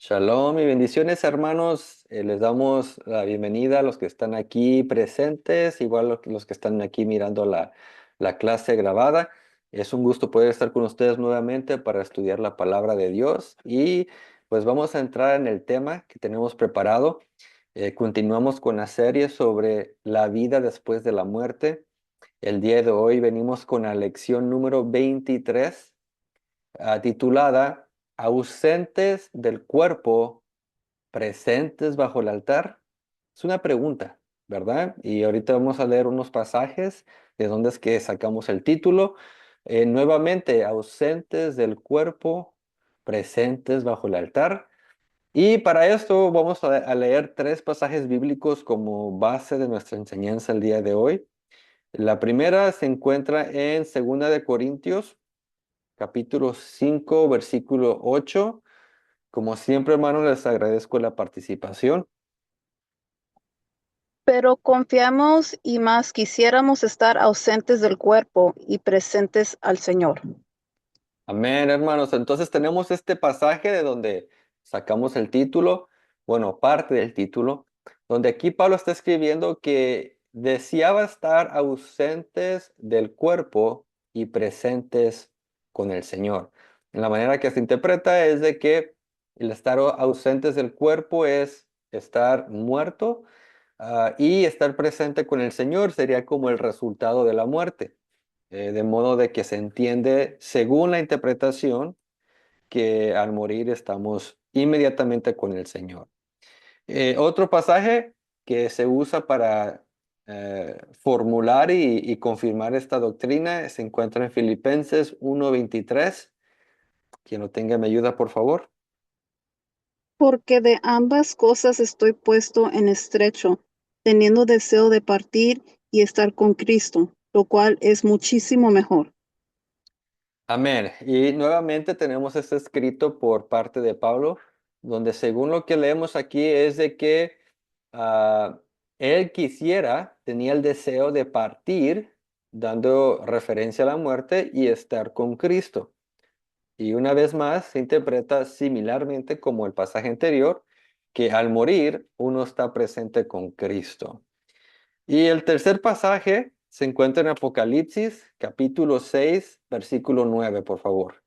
Shalom y bendiciones, hermanos. Les damos la bienvenida a los que están aquí presentes, igual los que están aquí mirando la clase grabada. Es un gusto poder estar con ustedes nuevamente para estudiar la palabra de Dios y pues vamos a entrar en el tema que tenemos preparado. Continuamos con la serie sobre la vida después de la muerte. El día de hoy venimos con la lección número 23, titulada Ausentes del cuerpo, presentes bajo el altar. Es una pregunta, ¿verdad? Y ahorita vamos a leer unos pasajes de donde es que sacamos el título. Nuevamente, ausentes del cuerpo, presentes bajo el altar. Y para esto vamos a leer tres pasajes bíblicos como base de nuestra enseñanza el día de hoy. La primera se encuentra en Segunda de Corintios, capítulo 5, versículo 8. Como siempre, hermanos, les agradezco la participación. Pero confiamos y más quisiéramos estar ausentes del cuerpo y presentes al Señor. Amén, hermanos. Entonces tenemos este pasaje de donde sacamos el título, bueno, parte del título, donde aquí Pablo está escribiendo que deseaba estar ausentes del cuerpo y presentes con el Señor. En la manera que se interpreta es de que el estar ausentes del cuerpo es estar muerto, y estar presente con el Señor sería como el resultado de la muerte. De modo de que se entiende, según la interpretación, que al morir estamos inmediatamente con el Señor. Otro pasaje que se usa para formular y confirmar esta doctrina se encuentra en Filipenses 1:23. Quien lo tenga me ayuda, por favor. Porque de ambas cosas estoy puesto en estrecho, teniendo deseo de partir y estar con Cristo, lo cual es muchísimo mejor. Amén. Y nuevamente tenemos este escrito por parte de Pablo, donde según lo que leemos aquí es de que ah, él tenía el deseo de partir, dando referencia a la muerte y estar con Cristo. Y una vez más se interpreta similarmente como el pasaje anterior, que al morir uno está presente con Cristo. Y el tercer pasaje se encuentra en Apocalipsis, capítulo 6, versículo 9, por favor.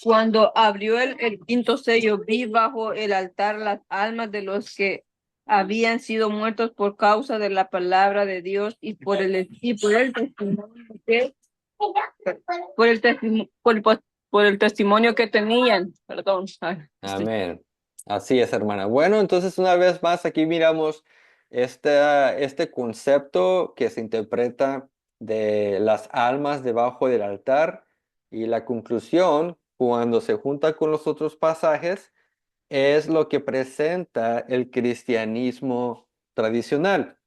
Cuando abrió el quinto sello, vi bajo el altar las almas de los que habían sido muertos por causa de la palabra de Dios y por el testimonio por el testimonio que tenían. Perdón. Ay, Amén. Así es, hermana. Bueno, entonces una vez más aquí miramos este concepto que se interpreta de las almas debajo del altar, y la conclusión, cuando se junta con los otros pasajes, es lo que presenta el cristianismo tradicional.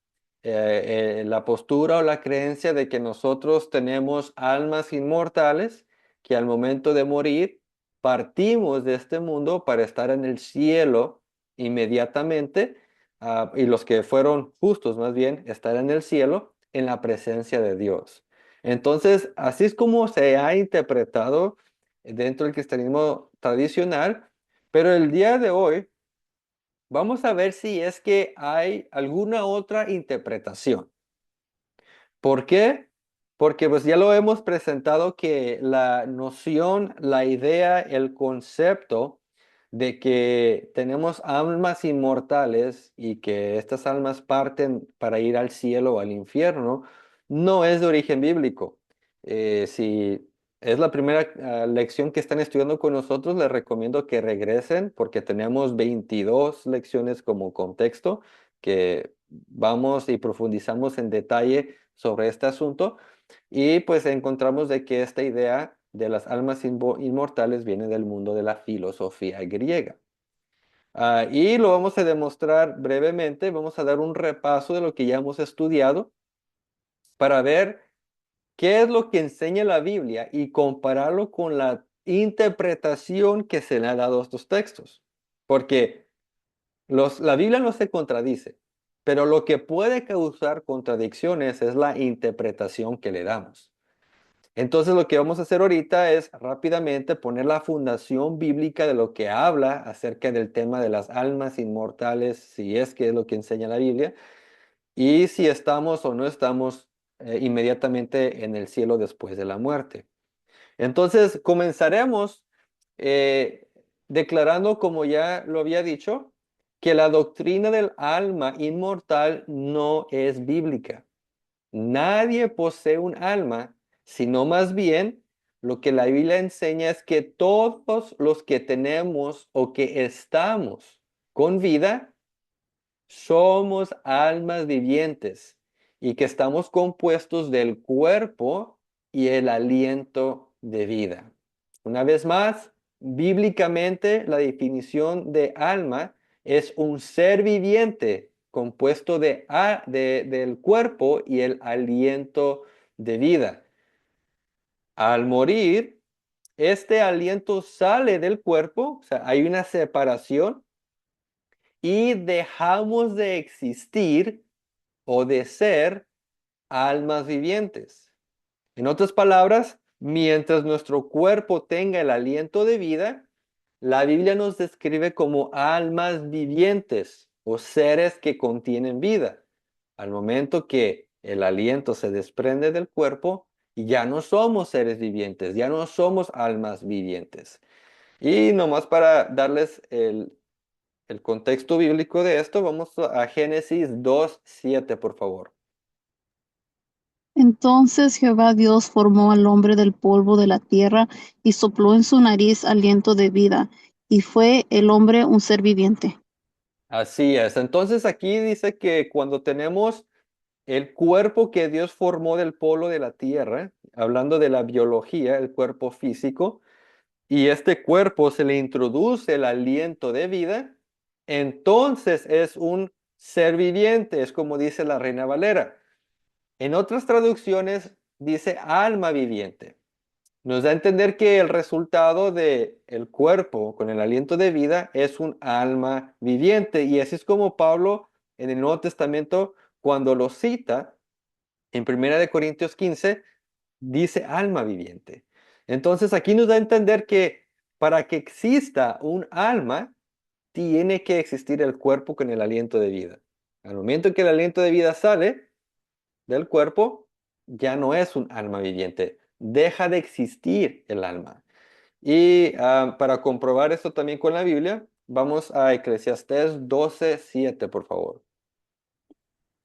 La postura o la creencia de que nosotros tenemos almas inmortales que al momento de morir partimos de este mundo para estar en el cielo inmediatamente, y los que fueron justos más bien estar en el cielo en la presencia de Dios. Entonces, así es como se ha interpretado dentro del cristianismo tradicional, pero el día de hoy vamos a ver si es que hay alguna otra interpretación. ¿Por qué? Porque pues ya lo hemos presentado que la noción, la idea, el concepto de que tenemos almas inmortales y que estas almas parten para ir al cielo o al infierno, no es de origen bíblico. Si es la primera lección que están estudiando con nosotros, les recomiendo que regresen porque tenemos 22 lecciones como contexto que vamos y profundizamos en detalle sobre este asunto, y pues encontramos de que esta idea de las almas inmortales viene del mundo de la filosofía griega. Y lo vamos a demostrar brevemente. Vamos a dar un repaso de lo que ya hemos estudiado para ver qué es lo que enseña la Biblia y compararlo con la interpretación que se le ha dado a estos textos. Porque la Biblia no se contradice, pero lo que puede causar contradicciones es la interpretación que le damos. Entonces lo que vamos a hacer ahorita es rápidamente poner la fundación bíblica de lo que habla acerca del tema de las almas inmortales, si es que es lo que enseña la Biblia, y si estamos o no estamos inmediatamente en el cielo después de la muerte. Entonces comenzaremos eh, declarando, como ya lo había dicho, que la doctrina del alma inmortal no es bíblica. Nadie posee un alma, sino más bien lo que la Biblia enseña es que todos los que tenemos o que estamos con vida somos almas vivientes y que estamos compuestos del cuerpo y el aliento de vida. Una vez más, bíblicamente la definición de alma es un ser viviente compuesto del cuerpo y el aliento de vida. Al morir, este aliento sale del cuerpo, o sea, hay una separación y dejamos de existir o de ser almas vivientes. En otras palabras, mientras nuestro cuerpo tenga el aliento de vida, la Biblia nos describe como almas vivientes o seres que contienen vida. Al momento que el aliento se desprende del cuerpo, ya no somos seres vivientes, ya no somos almas vivientes. Y nomás para darles el contexto bíblico de esto, vamos a Génesis 2:7, por favor. Entonces Jehová Dios formó al hombre del polvo de la tierra y sopló en su nariz aliento de vida, y fue el hombre un ser viviente. Así es. Entonces aquí dice que cuando tenemos el cuerpo que Dios formó del polvo de la tierra, hablando de la biología, el cuerpo físico, y este cuerpo se le introduce el aliento de vida, entonces es un ser viviente, es como dice la Reina Valera. En otras traducciones dice alma viviente. Nos da a entender que el resultado de el cuerpo con el aliento de vida es un alma viviente. Y así es como Pablo en el Nuevo Testamento, cuando lo cita en 1 Corintios 15, dice alma viviente. Entonces aquí nos da a entender que para que exista un alma, tiene que existir el cuerpo con el aliento de vida. Al momento en que el aliento de vida sale del cuerpo, ya no es un alma viviente. Deja de existir el alma. Y para comprobar esto también con la Biblia, vamos a Eclesiastés 12:7, por favor.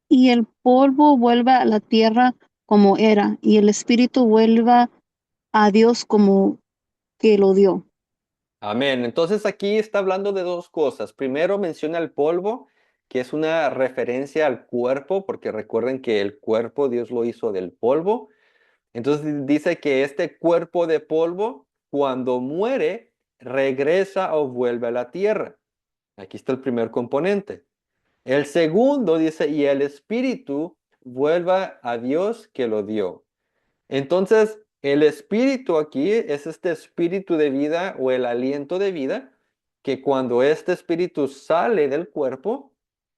Y el polvo vuelva a la tierra como era, y el espíritu vuelva a Dios como que lo dio. Amén. Entonces aquí está hablando de dos cosas. Primero menciona el polvo, que es una referencia al cuerpo, porque recuerden que el cuerpo Dios lo hizo del polvo. Entonces dice que este cuerpo de polvo, cuando muere, regresa o vuelve a la tierra. Aquí está el primer componente. El segundo dice, y el espíritu vuelva a Dios que lo dio. Entonces, el espíritu aquí es este espíritu de vida o el aliento de vida, que cuando este espíritu sale del cuerpo,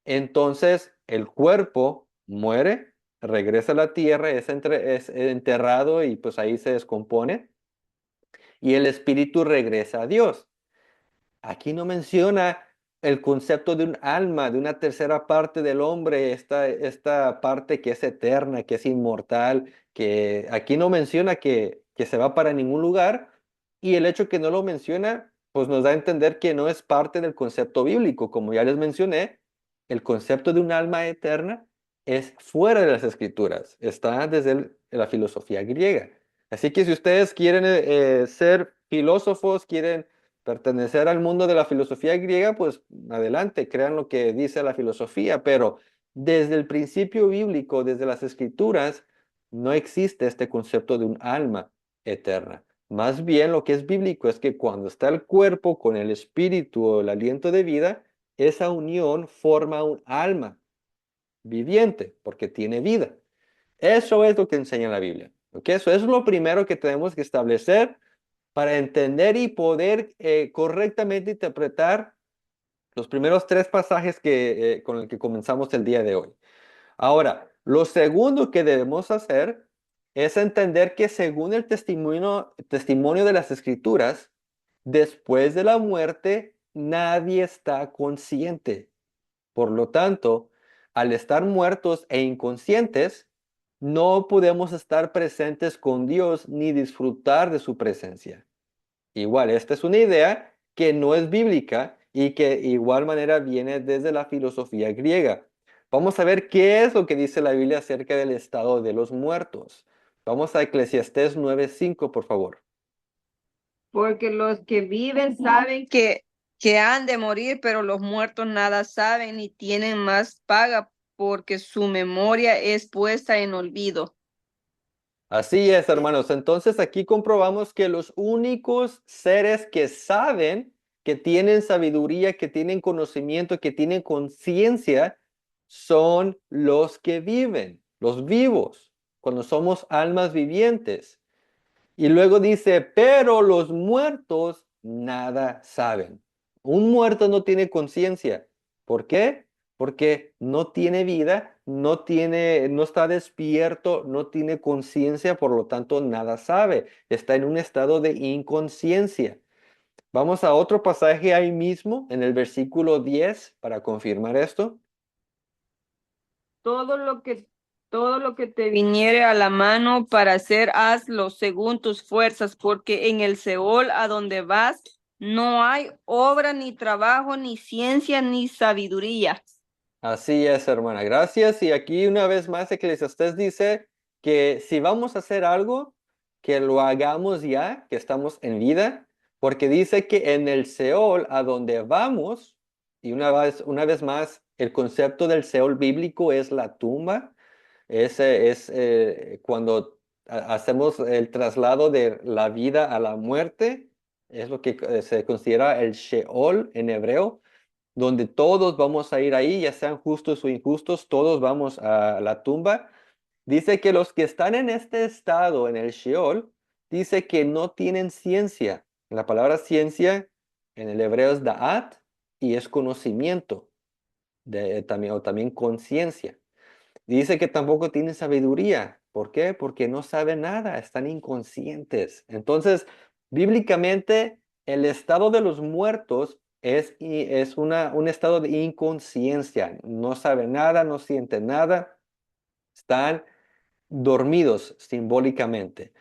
entonces el cuerpo muere, regresa a la tierra, es enterrado y pues ahí se descompone, y el espíritu regresa a Dios. Aquí no menciona el concepto de un alma, de una tercera parte del hombre, esta parte que es eterna, que es inmortal, que aquí no menciona que se va para ningún lugar, y el hecho que no lo menciona, pues nos da a entender que no es parte del concepto bíblico. Como ya les mencioné, el concepto de un alma eterna es fuera de las escrituras, está desde la filosofía griega. Así que si ustedes quieren ser filósofos, quieren pertenecer al mundo de la filosofía griega, pues adelante, crean lo que dice la filosofía, pero desde el principio bíblico, desde las escrituras, no existe este concepto de un alma eterna. Más bien lo que es bíblico es que cuando está el cuerpo con el espíritu o el aliento de vida, esa unión forma un alma viviente, porque tiene vida. Eso es lo que enseña la Biblia. ¿Ok? Eso es lo primero que tenemos que establecer para entender y poder correctamente interpretar los primeros tres pasajes con el que comenzamos el día de hoy. Ahora, lo segundo que debemos hacer es entender que según el testimonio de las Escrituras, después de la muerte, nadie está consciente. Por lo tanto, al estar muertos e inconscientes, no podemos estar presentes con Dios ni disfrutar de su presencia. Igual, esta es una idea que no es bíblica y que igual manera viene desde la filosofía griega. Vamos a ver qué es lo que dice la Biblia acerca del estado de los muertos. Vamos a Eclesiastés 9:5, por favor. Porque los que viven saben que han de morir, pero los muertos nada saben ni tienen más paga, porque su memoria es puesta en olvido. Así es, hermanos. Entonces aquí comprobamos que los únicos seres que saben, que tienen sabiduría, que tienen conocimiento, que tienen conciencia, son los que viven, los vivos, cuando somos almas vivientes. Y luego dice, pero los muertos nada saben. Un muerto no tiene conciencia. ¿Por qué? Porque no tiene vida, no está despierto, no tiene conciencia, por lo tanto nada sabe. Está en un estado de inconsciencia. Vamos a otro pasaje ahí mismo, en el versículo 10, para confirmar esto. Todo lo que, todo lo que te viniere a la mano para hacer, hazlo según tus fuerzas, porque en el Seol a donde vas no hay obra, ni trabajo, ni ciencia, ni sabiduría. Así es, hermana. Gracias. Y aquí una vez más Eclesiastés dice que si vamos a hacer algo, que lo hagamos ya, que estamos en vida, porque dice que en el Seol a donde vamos, y una vez más, el concepto del Seol bíblico es la tumba, es cuando hacemos el traslado de la vida a la muerte, es lo que se considera el Sheol en hebreo, donde todos vamos a ir ahí, ya sean justos o injustos, todos vamos a la tumba. Dice que los que están en este estado, en el Sheol, dice que no tienen ciencia. La palabra ciencia en el hebreo es da'at y es conocimiento, también, o también conciencia. Dice que tampoco tienen sabiduría. ¿Por qué? Porque no saben nada, están inconscientes. Entonces, bíblicamente, el estado de los muertos es un estado de inconsciencia. No saben nada, no sienten nada, están dormidos simbólicamente.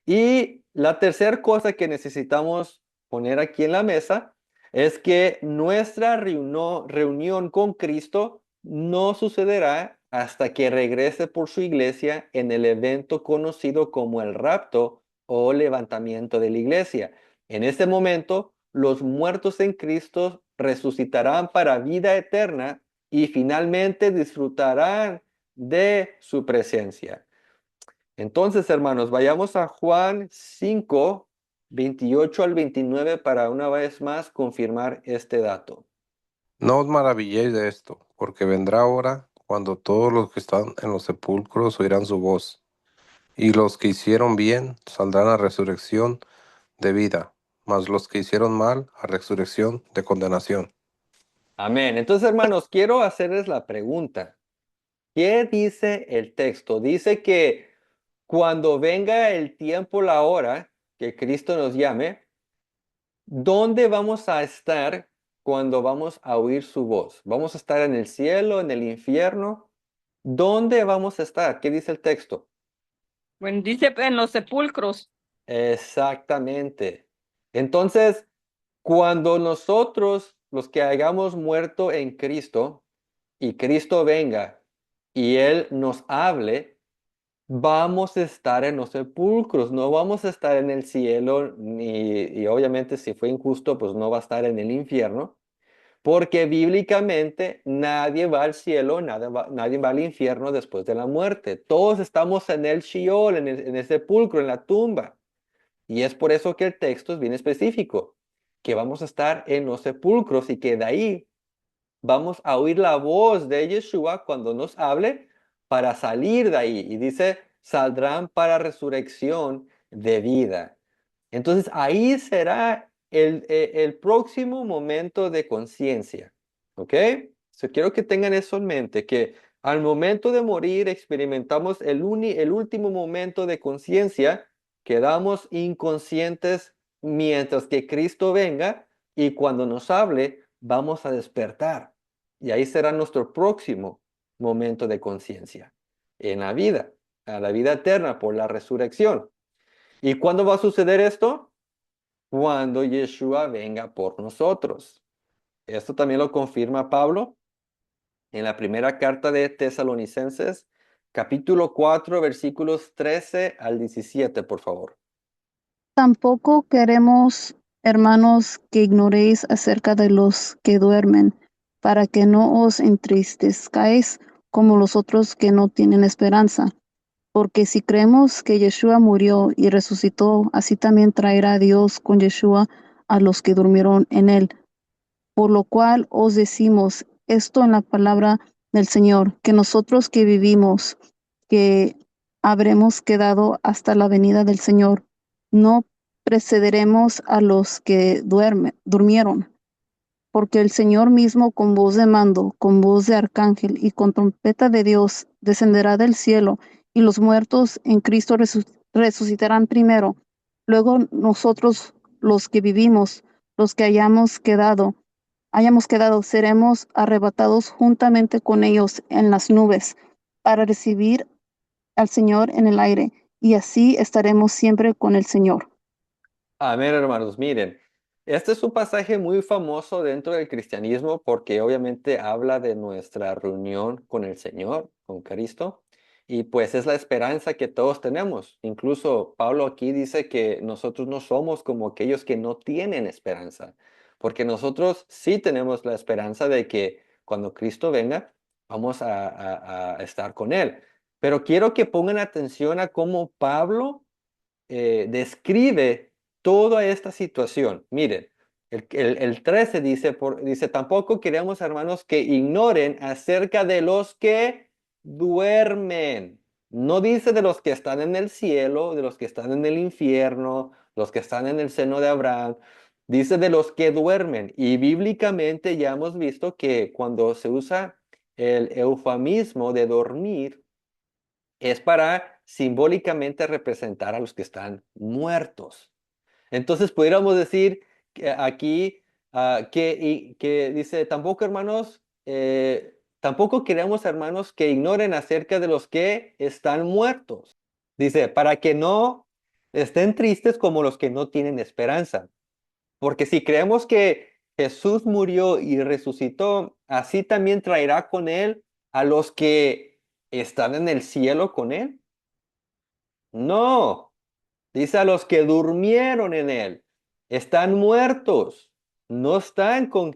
Y la tercera cosa que necesitamos poner aquí en la mesa es que nuestra reunión con Cristo no sucederá hasta que regrese por su iglesia en el evento conocido como el rapto o levantamiento de la iglesia. En ese momento, los muertos en Cristo resucitarán para vida eterna y finalmente disfrutarán de su presencia. Entonces, hermanos, vayamos a Juan 5, 28 al 29 para una vez más confirmar este dato. No os maravilléis de esto, porque vendrá hora cuando todos los que están en los sepulcros oirán su voz, y los que hicieron bien saldrán a resurrección de vida, mas los que hicieron mal a resurrección de condenación. Amén. Entonces, hermanos, quiero hacerles la pregunta. ¿Qué dice el texto? Dice que cuando venga el tiempo, la hora que Cristo nos llame, ¿dónde vamos a estar cuando vamos a oír su voz? ¿Vamos a estar en el cielo, en el infierno? ¿Dónde vamos a estar? ¿Qué dice el texto? Bueno, dice en los sepulcros. Exactamente. Entonces, cuando nosotros, los que hayamos muerto en Cristo, y Cristo venga y Él nos hable, vamos a estar en los sepulcros, no vamos a estar en el cielo, y obviamente si fue injusto, pues no va a estar en el infierno, porque bíblicamente nadie va al cielo, nadie va al infierno después de la muerte. Todos estamos en el Sheol, en el sepulcro, en la tumba. Y es por eso que el texto es bien específico, que vamos a estar en los sepulcros y que de ahí vamos a oír la voz de Yeshua cuando nos hable para salir de ahí. Y dice, saldrán para resurrección de vida. Entonces ahí será el próximo momento de conciencia. ¿Ok? So, quiero que tengan eso en mente, que Al momento de morir experimentamos el último momento de conciencia, quedamos inconscientes mientras que Cristo venga y cuando nos hable vamos a despertar. Y ahí será nuestro próximo momento de conciencia en la vida, a la vida eterna por la resurrección. ¿Y cuándo va a suceder esto? Cuando Yeshua venga por nosotros. Esto también lo confirma Pablo en la primera carta de Tesalonicenses, capítulo 4, versículos 13 al 17, por favor. Tampoco queremos, hermanos, que ignoréis acerca de los que duermen, para que no os entristezcáis como los otros que no tienen esperanza. Porque si creemos que Yeshua murió y resucitó, así también traerá Dios con Yeshua a los que durmieron en él. Por lo cual os decimos esto en la palabra del Señor, que nosotros que vivimos, que habremos quedado hasta la venida del Señor, no precederemos a los que durmieron. Porque el Señor mismo con voz de mando, con voz de arcángel y con trompeta de Dios descenderá del cielo, y los muertos en Cristo resucitarán primero. Luego nosotros, los que vivimos, los que hayamos quedado, seremos arrebatados juntamente con ellos en las nubes para recibir al Señor en el aire, y así estaremos siempre con el Señor. Amén, hermanos. Miren, este es un pasaje muy famoso dentro del cristianismo porque obviamente habla de nuestra reunión con el Señor, con Cristo, y pues es la esperanza que todos tenemos. Incluso Pablo aquí dice que nosotros no somos como aquellos que no tienen esperanza, porque nosotros sí tenemos la esperanza de que cuando Cristo venga, vamos a estar con Él. Pero quiero que pongan atención a cómo Pablo describe toda esta situación. Miren, el 13 dice, tampoco queremos, hermanos, que ignoren acerca de los que duermen. No dice de los que están en el cielo, de los que están en el infierno, los que están en el seno de Abraham. Dice de los que duermen. Y bíblicamente ya hemos visto que cuando se usa el eufemismo de dormir, es para simbólicamente representar a los que están muertos. Entonces, pudiéramos decir que aquí que dice, tampoco hermanos, tampoco queremos hermanos que ignoren acerca de los que están muertos. Dice, para que no estén tristes como los que no tienen esperanza. Porque si creemos que Jesús murió y resucitó, así también traerá con él a los que están en el cielo con él. No, dice a los que durmieron en él, están muertos, no están con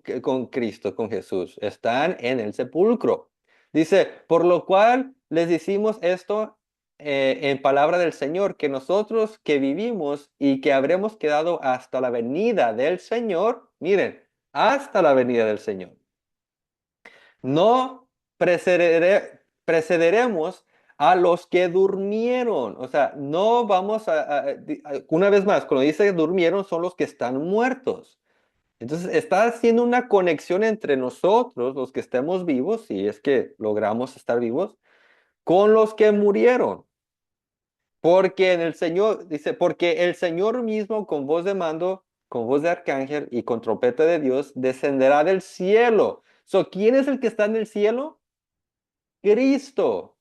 Cristo, con Jesús, están en el sepulcro. Dice, por lo cual les decimos esto en palabra del Señor, que nosotros que vivimos y que habremos quedado hasta la venida del Señor, miren, hasta la venida del Señor. No precederemos a los que durmieron. O sea, no vamos una vez más, cuando dice durmieron, son los que están muertos. Entonces, está haciendo una conexión entre nosotros, los que estemos vivos, si es que logramos estar vivos, con los que murieron. Porque en el Señor, dice, porque el Señor mismo con voz de mando, con voz de arcángel y con trompeta de Dios, descenderá del cielo. ¿Quién es el que está en el cielo? Cristo.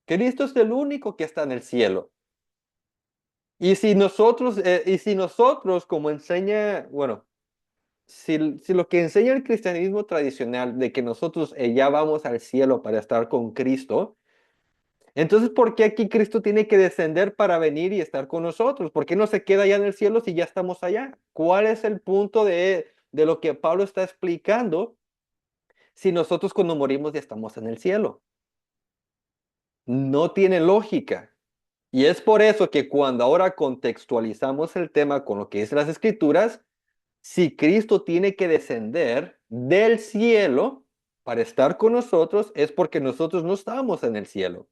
Cristo es el único que está en el cielo. Y si nosotros, como enseña, bueno, si lo que enseña el cristianismo tradicional de que nosotros ya vamos al cielo para estar con Cristo, entonces, ¿por qué aquí Cristo tiene que descender para venir y estar con nosotros? ¿Por qué no se queda allá en el cielo si ya estamos allá? ¿Cuál es el punto de lo que Pablo está explicando si nosotros cuando morimos ya estamos en el cielo? No tiene lógica. Y es por eso que cuando ahora contextualizamos el tema con lo que es las escrituras, si Cristo tiene que descender del cielo para estar con nosotros, es porque nosotros no estamos en el cielo.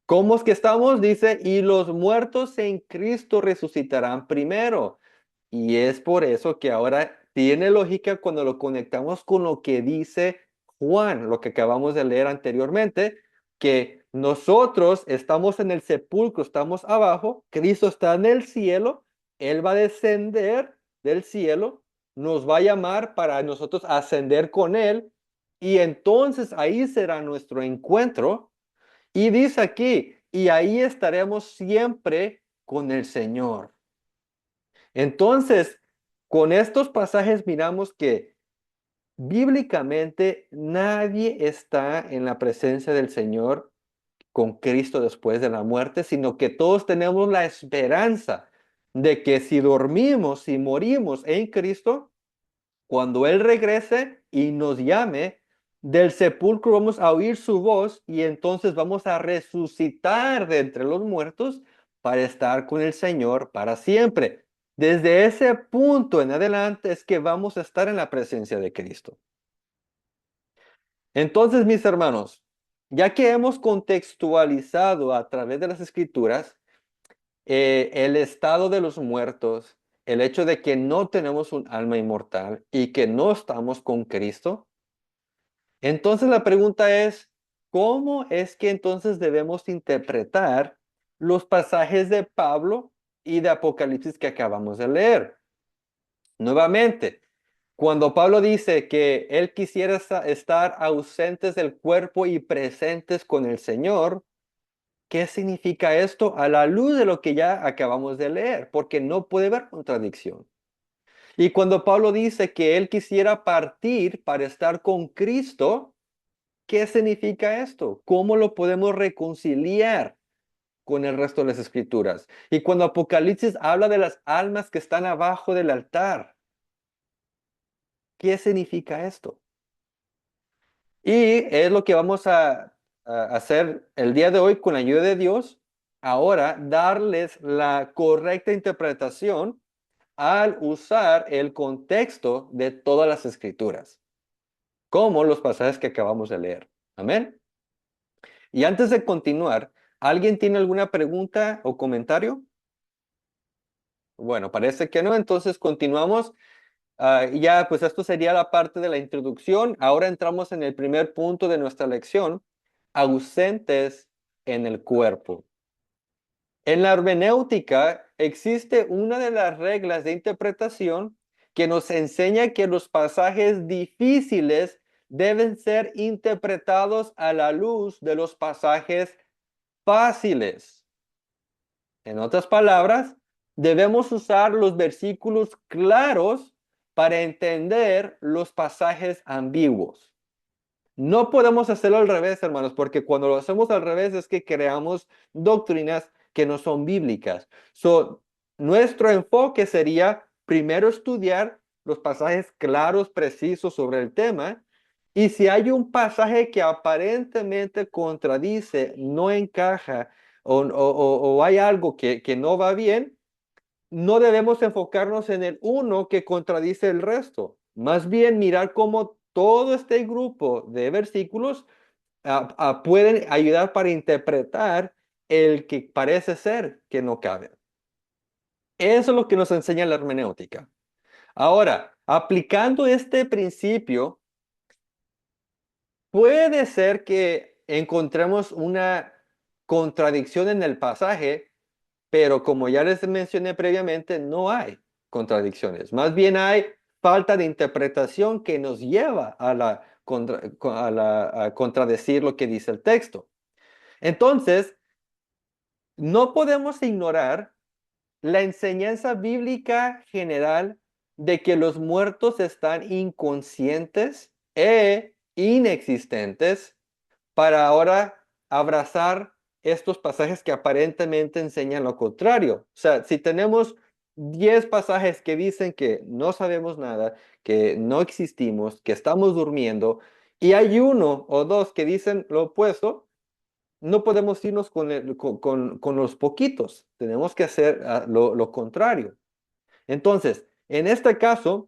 ¿Cómo es que estamos? Dice, y los muertos en Cristo resucitarán primero. Y es por eso que ahora tiene lógica cuando lo conectamos con lo que dice Juan, lo que acabamos de leer anteriormente, que nosotros estamos en el sepulcro, estamos abajo, Cristo está en el cielo, Él va a descender del cielo, nos va a llamar para nosotros ascender con Él, y entonces ahí será nuestro encuentro. Y dice aquí, y ahí estaremos siempre con el Señor. Entonces, con estos pasajes miramos que bíblicamente nadie está en la presencia del Señor con Cristo después de la muerte, sino que todos tenemos la esperanza de que si dormimos, si morimos en Cristo, cuando Él regrese y nos llame, del sepulcro vamos a oír su voz y entonces vamos a resucitar de entre los muertos para estar con el Señor para siempre. Desde ese punto en adelante es que vamos a estar en la presencia de Cristo. Entonces, mis hermanos, ya que hemos contextualizado a través de las Escrituras el estado de los muertos, el hecho de que no tenemos un alma inmortal y que no estamos con Cristo, entonces la pregunta es, ¿cómo es que entonces debemos interpretar los pasajes de Pablo y de Apocalipsis que acabamos de leer? Nuevamente, cuando Pablo dice que él quisiera estar ausentes del cuerpo y presentes con el Señor, ¿qué significa esto a la luz de lo que ya acabamos de leer? Porque no puede haber contradicción. Y cuando Pablo dice que él quisiera partir para estar con Cristo, ¿qué significa esto? ¿Cómo lo podemos reconciliar con el resto de las escrituras? Y cuando Apocalipsis habla de las almas que están abajo del altar, ¿qué significa esto? Y es lo que vamos a hacer el día de hoy con la ayuda de Dios. Ahora, darles la correcta interpretación al usar el contexto de todas las escrituras, como los pasajes que acabamos de leer. Amén. Y antes de continuar, ¿alguien tiene alguna pregunta o comentario? Bueno, parece que no, entonces continuamos. Ya, pues esto sería la parte de la introducción. Ahora entramos en el primer punto de nuestra lección, ausentes en el cuerpo. En la hermenéutica existe una de las reglas de interpretación que nos enseña que los pasajes difíciles deben ser interpretados a la luz de los pasajes fáciles. En otras palabras, debemos usar los versículos claros para entender los pasajes ambiguos. No podemos hacerlo al revés, hermanos, porque cuando lo hacemos al revés es que creamos doctrinas que no son bíblicas. Nuestro enfoque sería primero estudiar los pasajes claros, precisos sobre el tema, y si hay un pasaje que aparentemente contradice, no encaja o hay algo que no va bien, no debemos enfocarnos en el uno que contradice el resto. Más bien mirar cómo todo este grupo de versículos pueden ayudar para interpretar el que parece ser que no cabe. Eso es lo que nos enseña la hermenéutica. Ahora, aplicando este principio, puede ser que encontremos una contradicción en el pasaje, pero como ya les mencioné previamente, no hay contradicciones. Más bien hay falta de interpretación que nos lleva a contradecir lo que dice el texto. Entonces, no podemos ignorar la enseñanza bíblica general de que los muertos están inconscientes e inexistentes para ahora abrazar estos pasajes que aparentemente enseñan lo contrario. O sea, si tenemos 10 pasajes que dicen que no sabemos nada, que no existimos, que estamos durmiendo, y hay uno o dos que dicen lo opuesto, no podemos irnos con los poquitos. Tenemos que hacer lo contrario. Entonces, en este caso,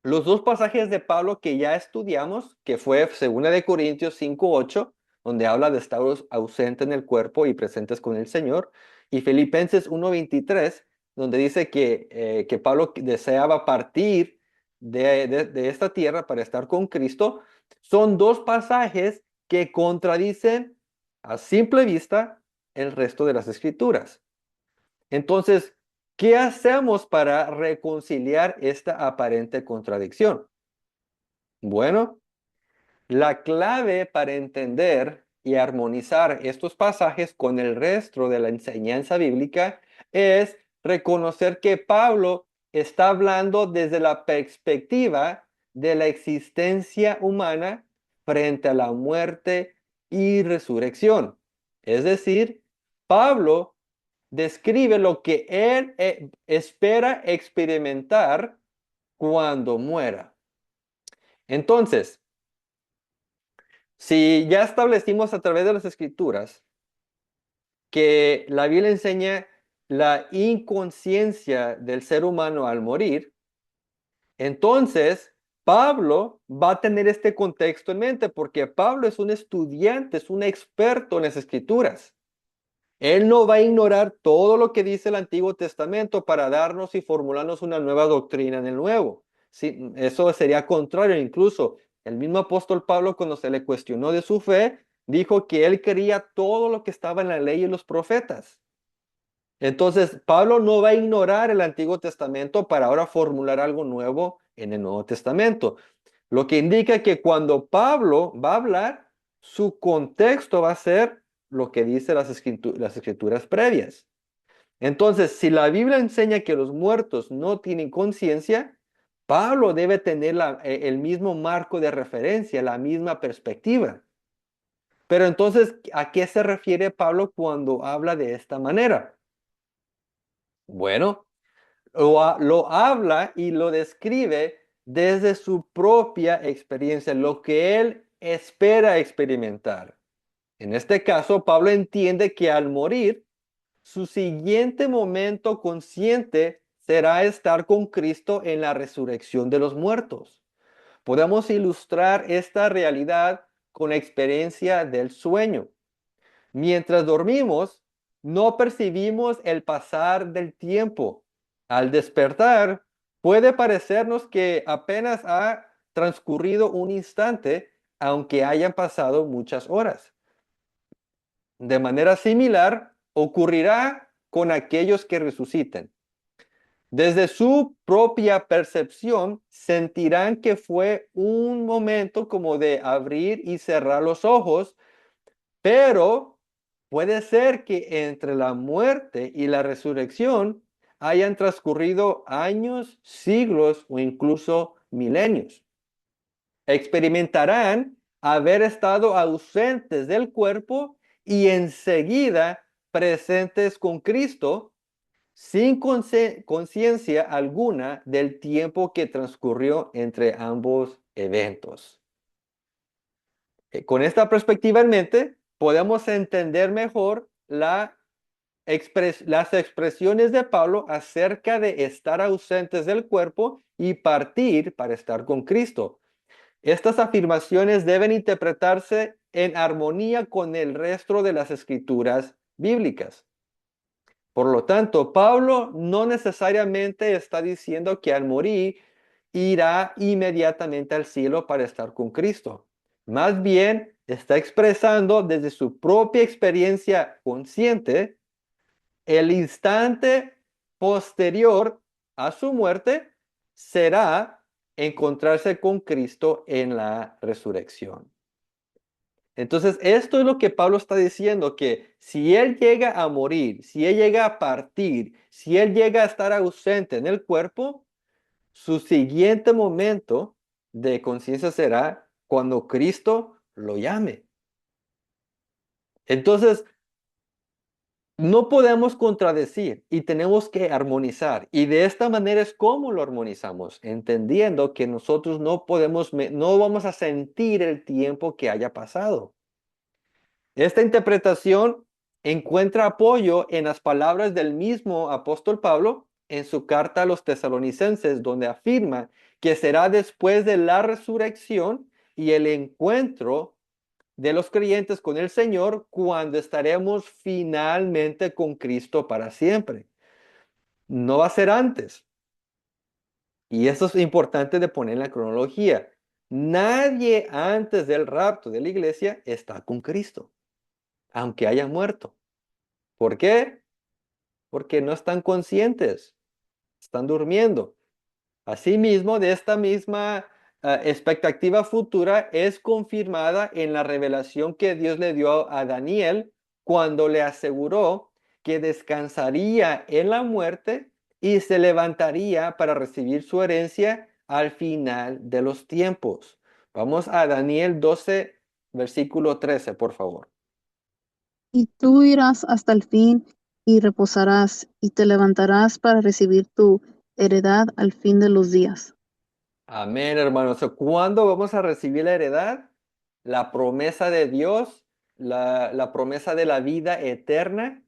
los dos pasajes de Pablo que ya estudiamos, que fue 2 de Corintios 5:8, donde habla de estar ausente en el cuerpo y presentes con el Señor, y Filipenses 1:23, donde dice que Pablo deseaba partir de esta tierra para estar con Cristo, Son dos pasajes que contradicen a simple vista el resto de las escrituras. Entonces, ¿qué hacemos para reconciliar esta aparente contradicción? Bueno, la clave para entender y armonizar estos pasajes con el resto de la enseñanza bíblica es reconocer que Pablo está hablando desde la perspectiva de la existencia humana frente a la muerte y resurrección. Es decir, Pablo describe lo que él espera experimentar cuando muera. Entonces, si ya establecimos a través de las escrituras que la Biblia enseña la inconsciencia del ser humano al morir, entonces Pablo va a tener este contexto en mente porque Pablo es un estudiante, es un experto en las escrituras. Él no va a ignorar todo lo que dice el Antiguo Testamento para darnos y formularnos una nueva doctrina en el Nuevo. Sí, eso sería contrario. Incluso el mismo apóstol Pablo, cuando se le cuestionó de su fe, dijo que él quería todo lo que estaba en la ley y los profetas. Entonces, Pablo no va a ignorar el Antiguo Testamento para ahora formular algo nuevo en el Nuevo Testamento. Lo que indica que cuando Pablo va a hablar, su contexto va a ser lo que dice las escrituras previas. Entonces, si la Biblia enseña que los muertos no tienen conciencia, Pablo debe tener el mismo marco de referencia, la misma perspectiva. Pero entonces, ¿a qué se refiere Pablo cuando habla de esta manera? Bueno, lo habla y lo describe desde su propia experiencia, lo que él espera experimentar. En este caso, Pablo entiende que al morir, su siguiente momento consciente será estar con Cristo en la resurrección de los muertos. Podemos ilustrar esta realidad con la experiencia del sueño. Mientras dormimos, no percibimos el pasar del tiempo. Al despertar, puede parecernos que apenas ha transcurrido un instante, aunque hayan pasado muchas horas. De manera similar, ocurrirá con aquellos que resuciten. Desde su propia percepción, sentirán que fue un momento como de abrir y cerrar los ojos, pero puede ser que entre la muerte y la resurrección hayan transcurrido años, siglos o incluso milenios. Experimentarán haber estado ausentes del cuerpo y enseguida presentes con Cristo sin conciencia alguna del tiempo que transcurrió entre ambos eventos. Con esta perspectiva en mente, podemos entender mejor las expresiones de Pablo acerca de estar ausentes del cuerpo y partir para estar con Cristo. Estas afirmaciones deben interpretarse en armonía con el resto de las escrituras bíblicas. Por lo tanto, Pablo no necesariamente está diciendo que al morir irá inmediatamente al cielo para estar con Cristo. Más bien, está expresando desde su propia experiencia consciente el instante posterior a su muerte será encontrarse con Cristo en la resurrección. Entonces, esto es lo que Pablo está diciendo, que si él llega a morir, si él llega a partir, si él llega a estar ausente en el cuerpo, su siguiente momento de conciencia será cuando Cristo lo llame. Entonces, no podemos contradecir y tenemos que armonizar. Y de esta manera es como lo armonizamos, entendiendo que nosotros no vamos a sentir el tiempo que haya pasado. Esta interpretación encuentra apoyo en las palabras del mismo apóstol Pablo en su carta a los tesalonicenses, donde afirma que será después de la resurrección y el encuentro de los creyentes con el Señor cuando estaremos finalmente con Cristo para siempre. No va a ser antes. Y eso es importante de poner en la cronología. Nadie antes del rapto de la iglesia está con Cristo, aunque haya muerto. ¿Por qué? Porque no están conscientes, están durmiendo. Asimismo, de esta misma expectativa futura es confirmada en la revelación que Dios le dio a Daniel cuando le aseguró que descansaría en la muerte y se levantaría para recibir su herencia al final de los tiempos. Vamos a Daniel 12, versículo 13, por favor. Y tú irás hasta el fin y reposarás y te levantarás para recibir tu heredad al fin de los días. Amén, hermanos. ¿Cuándo vamos a recibir la heredad? La promesa de Dios, la promesa de la vida eterna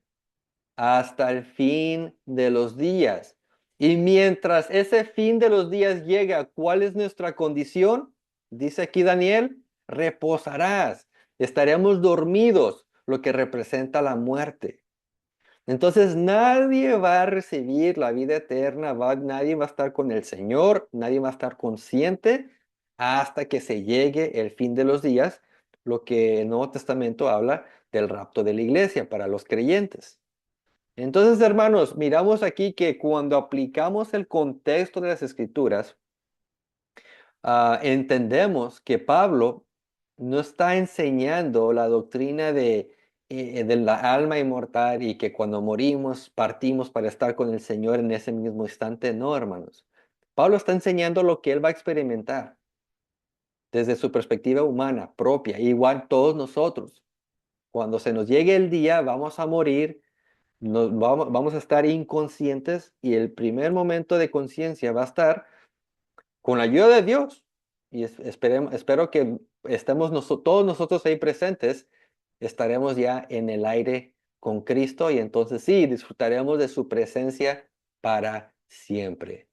hasta el fin de los días. Y mientras ese fin de los días llega, ¿cuál es nuestra condición? Dice aquí Daniel, reposarás. Estaremos dormidos, lo que representa la muerte. Entonces nadie va a recibir la vida eterna, nadie va a estar con el Señor, nadie va a estar consciente hasta que se llegue el fin de los días, lo que el Nuevo Testamento habla del rapto de la iglesia para los creyentes. Entonces, hermanos, miramos aquí que cuando aplicamos el contexto de las Escrituras, entendemos que Pablo no está enseñando la doctrina de la alma inmortal y que cuando morimos partimos para estar con el Señor en ese mismo instante. No, hermanos. Pablo está enseñando lo que él va a experimentar desde su perspectiva humana propia, igual todos nosotros. Cuando se nos llegue el día, vamos a morir, vamos a estar inconscientes y el primer momento de conciencia va a estar con la ayuda de Dios, y espero que estemos todos nosotros ahí presentes, estaremos ya en el aire con Cristo y entonces sí, disfrutaremos de su presencia para siempre.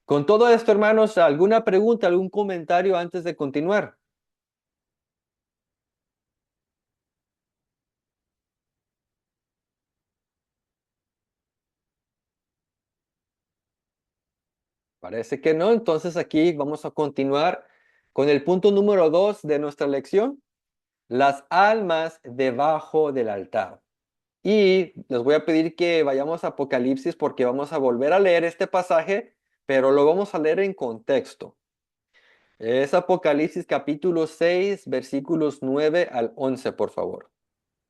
Con todo esto, hermanos, ¿alguna pregunta, algún comentario antes de continuar? Parece que no, entonces aquí vamos a continuar con el punto número 2 de nuestra lección, las almas debajo del altar. Y les voy a pedir que vayamos a Apocalipsis porque vamos a volver a leer este pasaje, pero lo vamos a leer en contexto. Es Apocalipsis capítulo 6, versículos 9 al 11, por favor.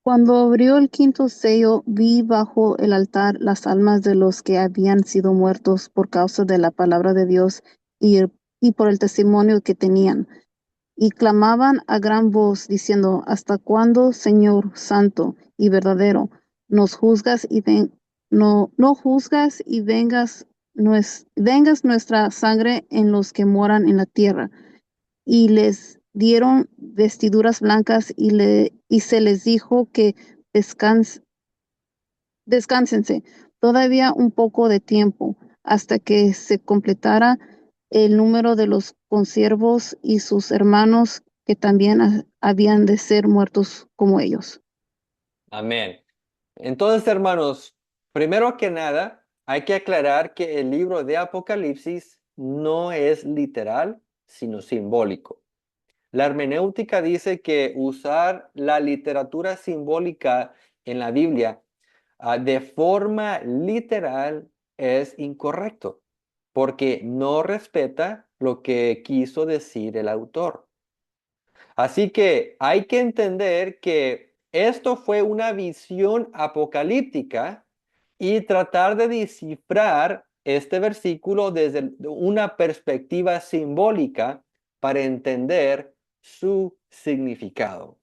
Cuando abrió el quinto sello, vi bajo el altar las almas de los que habían sido muertos por causa de la palabra de Dios y por el testimonio que tenían. Y clamaban a gran voz, diciendo, ¿hasta cuándo, Señor santo y verdadero, nos juzgas y no juzgas y vengas nuestra sangre en los que moran en la tierra? Y les dieron vestiduras blancas y se les dijo que descánsense todavía un poco de tiempo hasta que se completara el número de los consiervos y sus hermanos que también habían de ser muertos como ellos. Amén. Entonces, hermanos, primero que nada, hay que aclarar que el libro de Apocalipsis no es literal, sino simbólico. La hermenéutica dice que usar la literatura simbólica en la Biblia de forma literal es incorrecto, porque no respeta lo que quiso decir el autor. Así que hay que entender que esto fue una visión apocalíptica y tratar de descifrar este versículo desde una perspectiva simbólica para entender su significado.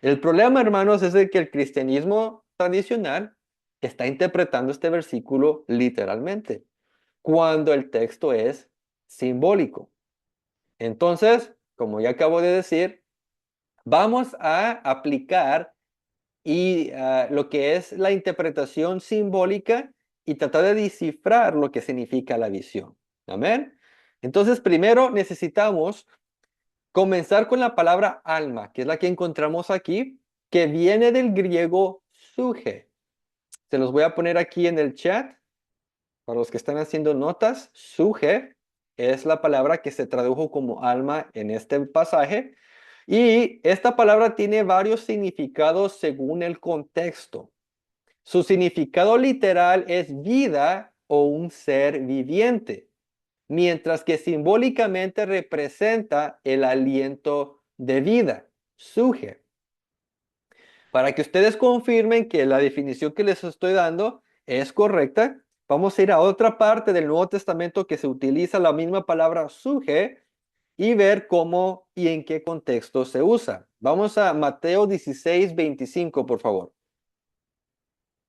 El problema, hermanos, es de que el cristianismo tradicional está interpretando este versículo literalmente, cuando el texto es simbólico. Entonces, como ya acabo de decir, vamos a aplicar lo que es la interpretación simbólica y tratar de descifrar lo que significa la visión. Amén. Entonces, primero necesitamos comenzar con la palabra alma, que es la que encontramos aquí, que viene del griego suge. Se los voy a poner aquí en el chat para los que están haciendo notas. Suge es la palabra que se tradujo como alma en este pasaje. Y esta palabra tiene varios significados según el contexto. Su significado literal es vida o un ser viviente, mientras que simbólicamente representa el aliento de vida, suje. Para que ustedes confirmen que la definición que les estoy dando es correcta, vamos a ir a otra parte del Nuevo Testamento que se utiliza la misma palabra suje y ver cómo y en qué contexto se usa. Vamos a Mateo 16:25, por favor.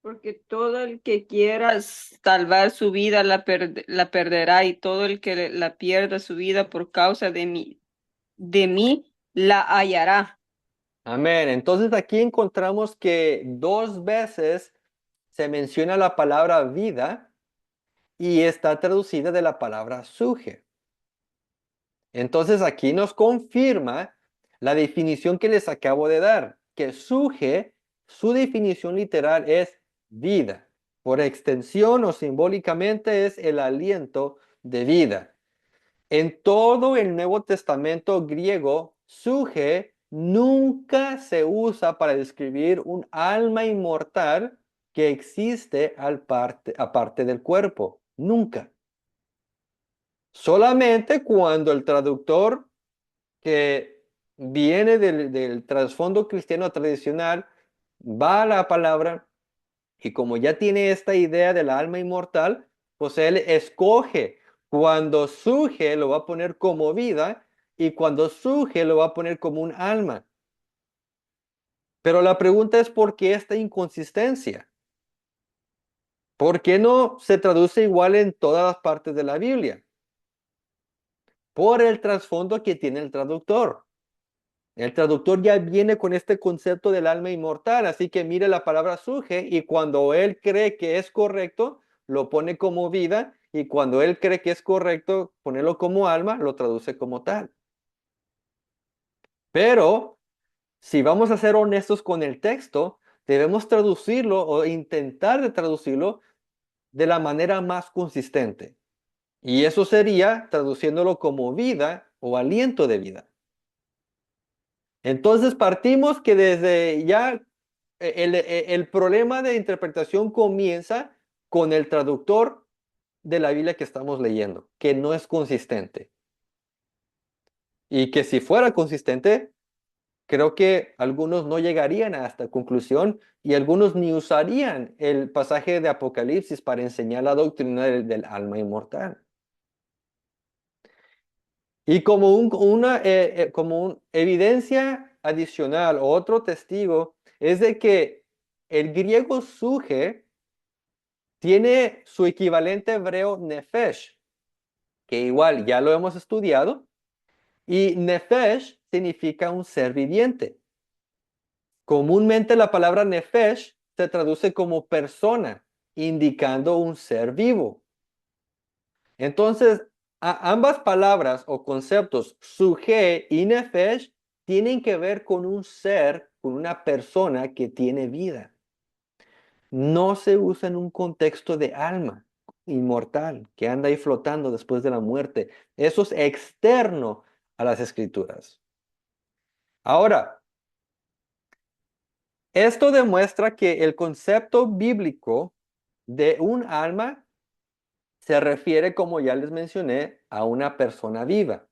Porque todo el que quiera salvar su vida la perderá, y todo el que la pierda su vida por causa de mí la hallará. Amén. Entonces aquí encontramos que 2 veces se menciona la palabra vida y está traducida de la palabra suje. Entonces aquí nos confirma la definición que les acabo de dar, que suje, su definición literal es vida. Por extensión o simbólicamente es el aliento de vida. En todo el Nuevo Testamento griego, suje nunca se usa para describir un alma inmortal que existe aparte del cuerpo. Nunca. Solamente cuando el traductor que viene del trasfondo cristiano tradicional va a la palabra y como ya tiene esta idea del alma inmortal, pues él escoge cuando surge lo va a poner como vida y cuando surge lo va a poner como un alma. Pero la pregunta es ¿por qué esta inconsistencia? ¿Por qué no se traduce igual en todas las partes de la Biblia? Por el trasfondo que tiene el traductor. El traductor ya viene con este concepto del alma inmortal, así que mire la palabra surge y cuando él cree que es correcto, lo pone como vida y cuando él cree que es correcto ponerlo como alma, lo traduce como tal. Pero si vamos a ser honestos con el texto, debemos traducirlo o intentar de traducirlo de la manera más consistente. Y eso sería traduciéndolo como vida o aliento de vida. Entonces partimos que desde ya el problema de interpretación comienza con el traductor de la Biblia que estamos leyendo, que no es consistente. Y que si fuera consistente, creo que algunos no llegarían a esta conclusión y algunos ni usarían el pasaje de Apocalipsis para enseñar la doctrina del alma inmortal. Y como una evidencia adicional o otro testigo es de que el griego suje tiene su equivalente hebreo nefesh, que igual ya lo hemos estudiado, y nefesh significa un ser viviente. Comúnmente la palabra nefesh se traduce como persona, indicando un ser vivo. Entonces, ambas palabras o conceptos, suje y nefesh, tienen que ver con un ser, con una persona que tiene vida. No se usa en un contexto de alma inmortal que anda ahí flotando después de la muerte. Eso es externo a las escrituras. Ahora, esto demuestra que el concepto bíblico de un alma se refiere, como ya les mencioné, a una persona viva.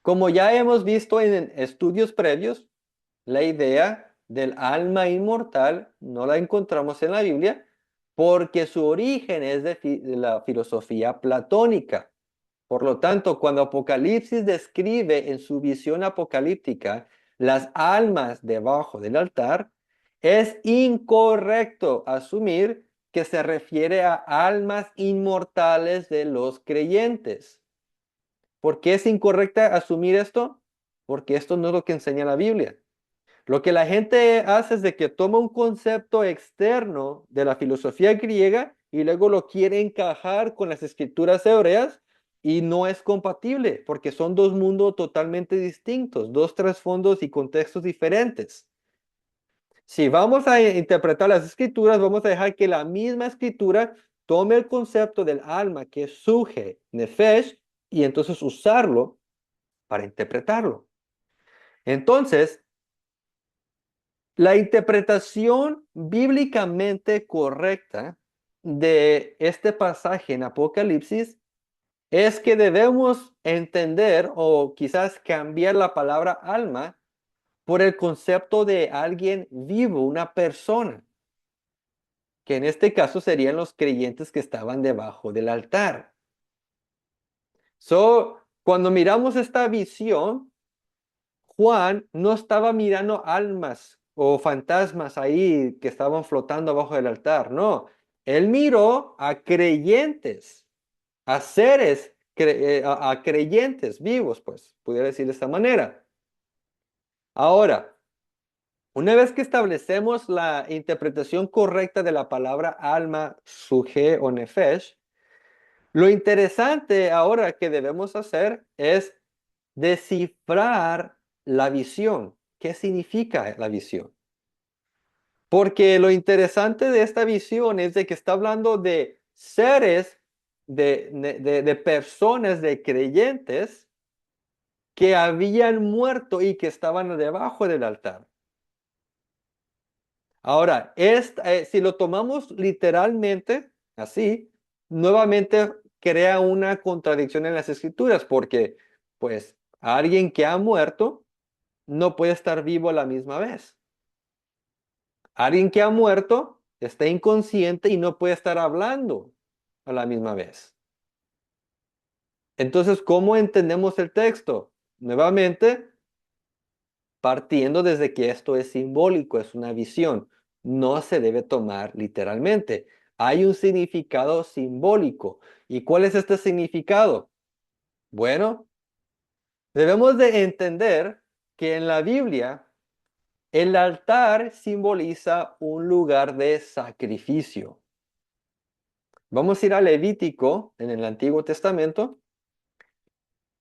Como ya hemos visto en estudios previos, la idea del alma inmortal no la encontramos en la Biblia porque su origen es de la filosofía platónica. Por lo tanto, cuando Apocalipsis describe en su visión apocalíptica las almas debajo del altar, es incorrecto asumir que se refiere a almas inmortales de los creyentes. ¿Por qué es incorrecta asumir esto? Porque esto no es lo que enseña la Biblia. Lo que la gente hace es de que toma un concepto externo de la filosofía griega y luego lo quiere encajar con las escrituras hebreas y no es compatible porque son dos mundos totalmente distintos, dos trasfondos y contextos diferentes. Si vamos a interpretar las escrituras, vamos a dejar que la misma escritura tome el concepto del alma que es suje, nefesh, y entonces usarlo para interpretarlo. Entonces, la interpretación bíblicamente correcta de este pasaje en Apocalipsis es que debemos entender o quizás cambiar la palabra alma por el concepto de alguien vivo, una persona, que en este caso serían los creyentes que estaban debajo del altar. Cuando miramos esta visión, Juan no estaba mirando almas o fantasmas ahí que estaban flotando abajo del altar, no. Él miró a creyentes, a seres, a creyentes vivos, pues, pudiera decir de esta manera. Ahora, una vez que establecemos la interpretación correcta de la palabra alma, suje o nefesh, lo interesante ahora que debemos hacer es descifrar la visión. ¿Qué significa la visión? Porque lo interesante de esta visión es de que está hablando de seres, de personas, de creyentes que habían muerto y que estaban debajo del altar. Ahora, si lo tomamos literalmente, así, nuevamente crea una contradicción en las escrituras, porque pues alguien que ha muerto no puede estar vivo a la misma vez. Alguien que ha muerto está inconsciente y no puede estar hablando a la misma vez. Entonces, ¿cómo entendemos el texto? Nuevamente, partiendo desde que esto es simbólico, es una visión, no se debe tomar literalmente. Hay un significado simbólico. ¿Y cuál es este significado? Bueno, debemos de entender que en la Biblia el altar simboliza un lugar de sacrificio. Vamos a ir a Levítico en el Antiguo Testamento,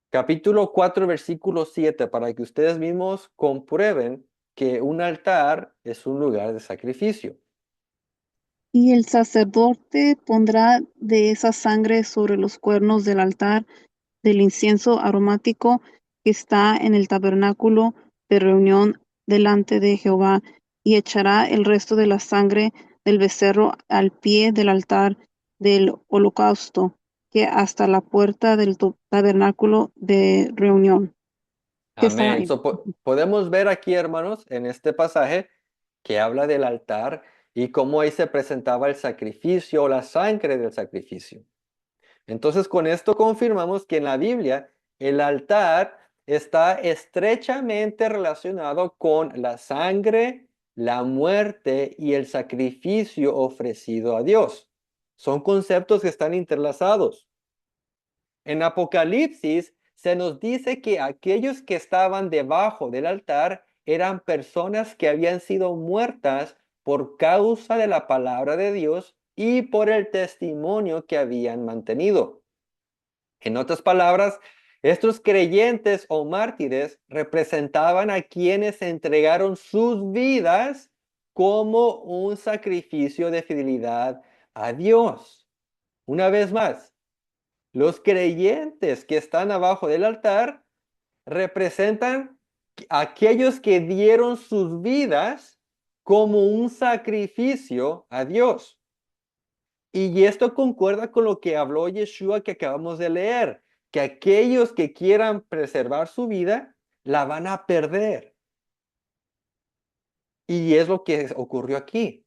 capítulo 4, versículo 7, para que ustedes mismos comprueben que un altar es un lugar de sacrificio. Y el sacerdote pondrá de esa sangre sobre los cuernos del altar del incienso aromático que está en el tabernáculo de reunión delante de Jehová, y echará el resto de la sangre del becerro al pie del altar del holocausto, que hasta la puerta del tabernáculo de reunión, que está Amén. ahí. Podemos ver aquí, hermanos, en este pasaje que habla del altar y cómo ahí se presentaba el sacrificio o la sangre del sacrificio. Entonces, con esto confirmamos que en la Biblia el altar está estrechamente relacionado con la sangre, la muerte y el sacrificio ofrecido a Dios. Son conceptos que están interlazados. En Apocalipsis se nos dice que aquellos que estaban debajo del altar eran personas que habían sido muertas por causa de la palabra de Dios y por el testimonio que habían mantenido. En otras palabras, estos creyentes o mártires representaban a quienes entregaron sus vidas como un sacrificio de fidelidad a Dios. Una vez más, los creyentes que están abajo del altar representan a aquellos que dieron sus vidas como un sacrificio a Dios. Y esto concuerda con lo que habló Yeshua que acabamos de leer, que aquellos que quieran preservar su vida, la van a perder. Y es lo que ocurrió aquí.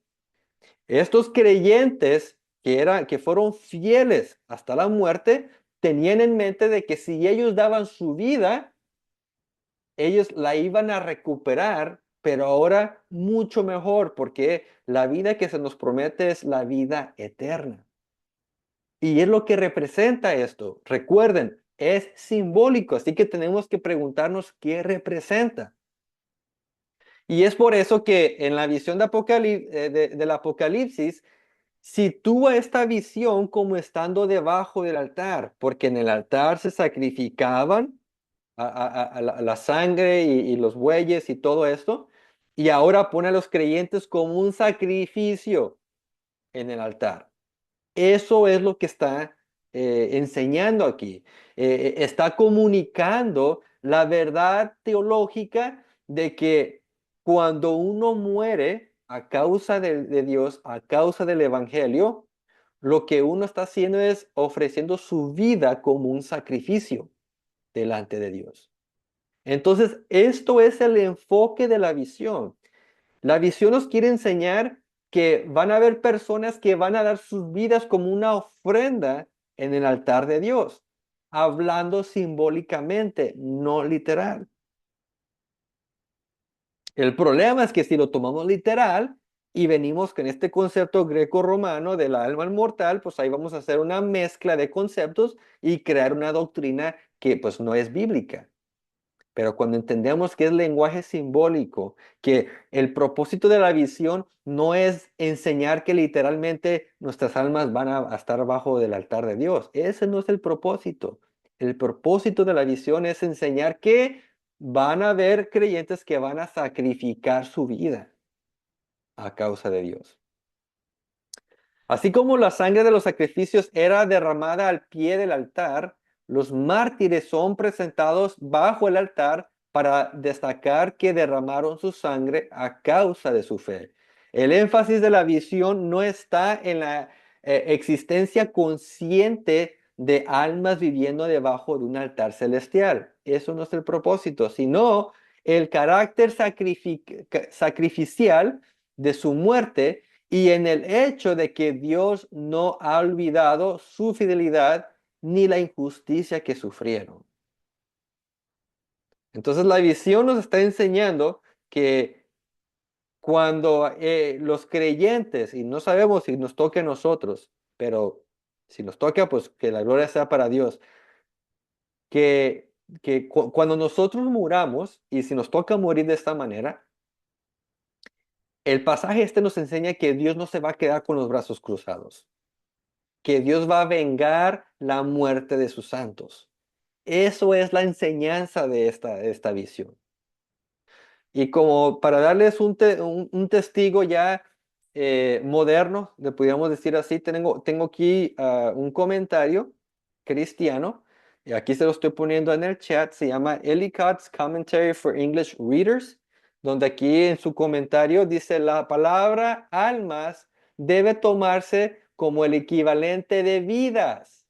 Estos creyentes que fueron fieles hasta la muerte, tenían en mente de que si ellos daban su vida, ellos la iban a recuperar, pero ahora mucho mejor, porque la vida que se nos promete es la vida eterna. Y es lo que representa esto. Recuerden, es simbólico, así que tenemos que preguntarnos qué representa. Y es por eso que en la visión del Apocalipsis, sitúa esta visión como estando debajo del altar, porque en el altar se sacrificaban la sangre y los bueyes y todo esto, y ahora pone a los creyentes como un sacrificio en el altar. Eso es lo que está enseñando aquí. Está comunicando la verdad teológica de que cuando uno muere a causa de Dios, a causa del Evangelio, lo que uno está haciendo es ofreciendo su vida como un sacrificio delante de Dios. Entonces, esto es el enfoque de la visión. La visión nos quiere enseñar que van a haber personas que van a dar sus vidas como una ofrenda en el altar de Dios, hablando simbólicamente, no literal. El problema es que si lo tomamos literal y venimos con este concepto greco-romano del alma inmortal, pues ahí vamos a hacer una mezcla de conceptos y crear una doctrina que pues no es bíblica. Pero cuando entendemos que es lenguaje simbólico, que el propósito de la visión no es enseñar que literalmente nuestras almas van a estar bajo del altar de Dios. Ese no es el propósito. El propósito de la visión es enseñar que van a haber creyentes que van a sacrificar su vida a causa de Dios. Así como la sangre de los sacrificios era derramada al pie del altar, los mártires son presentados bajo el altar para destacar que derramaron su sangre a causa de su fe. El énfasis de la visión no está en la existencia consciente de almas viviendo debajo de un altar celestial. Eso no es el propósito, sino el carácter sacrificial de su muerte y en el hecho de que Dios no ha olvidado su fidelidad ni la injusticia que sufrieron. Entonces la visión nos está enseñando que cuando los creyentes, y no sabemos si nos toca a nosotros, pero si nos toca, pues que la gloria sea para Dios, que cuando nosotros muramos, y si nos toca morir de esta manera, el pasaje este nos enseña que Dios no se va a quedar con los brazos cruzados, que Dios va a vengar la muerte de sus santos. Eso es la enseñanza de esta visión. Y como para darles un testigo ya moderno, le podríamos decir así, tengo aquí un comentario cristiano, y aquí se lo estoy poniendo en el chat, se llama Ellicott's Commentary for English Readers, donde aquí en su comentario dice la palabra almas debe tomarse como el equivalente de vidas.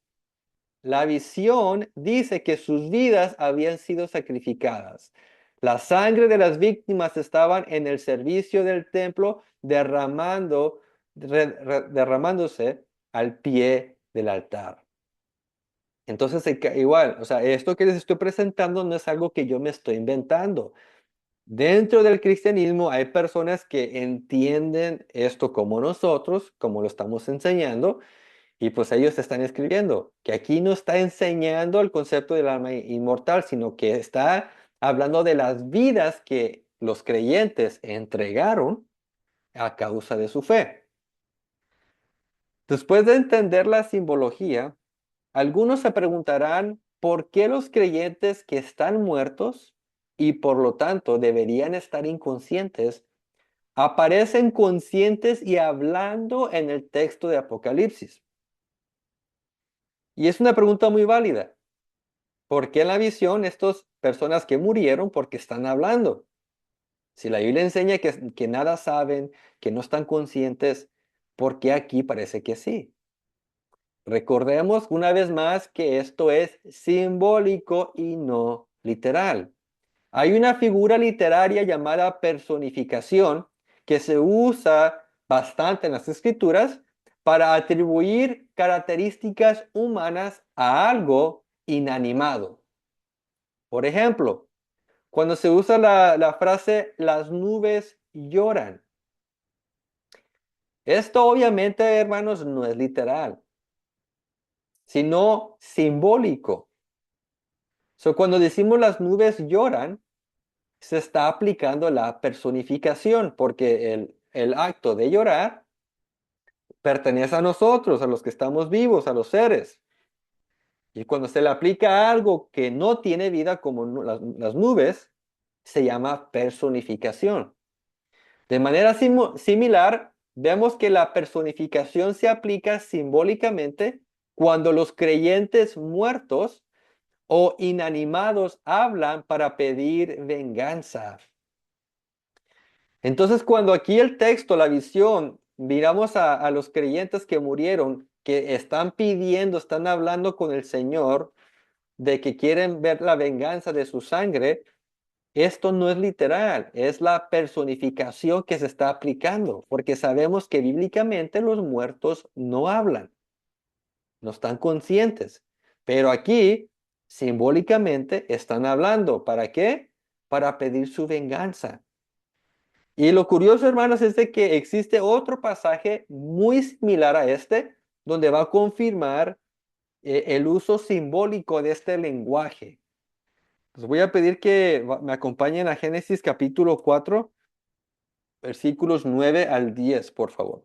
La visión dice que sus vidas habían sido sacrificadas. La sangre de las víctimas estaban en el servicio del templo derramándose al pie del altar. Entonces, igual, o sea, esto que les estoy presentando no es algo que yo me estoy inventando. Dentro del cristianismo hay personas que entienden esto como nosotros, como lo estamos enseñando, y pues ellos están escribiendo que aquí no está enseñando el concepto del alma inmortal, sino que está hablando de las vidas que los creyentes entregaron a causa de su fe. Después de entender la simbología, algunos se preguntarán por qué los creyentes que están muertos y por lo tanto deberían estar inconscientes, aparecen conscientes y hablando en el texto de Apocalipsis. Y es una pregunta muy válida. ¿Por qué en la visión estas personas que murieron, porque están hablando? Si la Biblia enseña que nada saben, que no están conscientes, ¿por qué aquí parece que sí? Recordemos una vez más que esto es simbólico y no literal. Hay una figura literaria llamada personificación que se usa bastante en las escrituras para atribuir características humanas a algo inanimado. Por ejemplo, cuando se usa la frase las nubes lloran. Esto obviamente, hermanos, no es literal, sino simbólico. Cuando decimos las nubes lloran, se está aplicando la personificación, porque el acto de llorar pertenece a nosotros, a los que estamos vivos, a los seres. Y cuando se le aplica a algo que no tiene vida, como las nubes, se llama personificación. De manera similar, vemos que la personificación se aplica simbólicamente cuando los creyentes muertos o inanimados hablan para pedir venganza. Entonces, cuando aquí el texto, la visión, miramos a los creyentes que murieron, que están pidiendo, están hablando con el Señor de que quieren ver la venganza de su sangre, esto no es literal, es la personificación que se está aplicando, porque sabemos que bíblicamente los muertos no hablan, no están conscientes, pero aquí simbólicamente están hablando. ¿Para qué? Para pedir su venganza. Y lo curioso, hermanos, es de que existe otro pasaje muy similar a este, donde va a confirmar el uso simbólico de este lenguaje. Les voy a pedir que me acompañen a Génesis capítulo 4, versículos 9 al 10, por favor.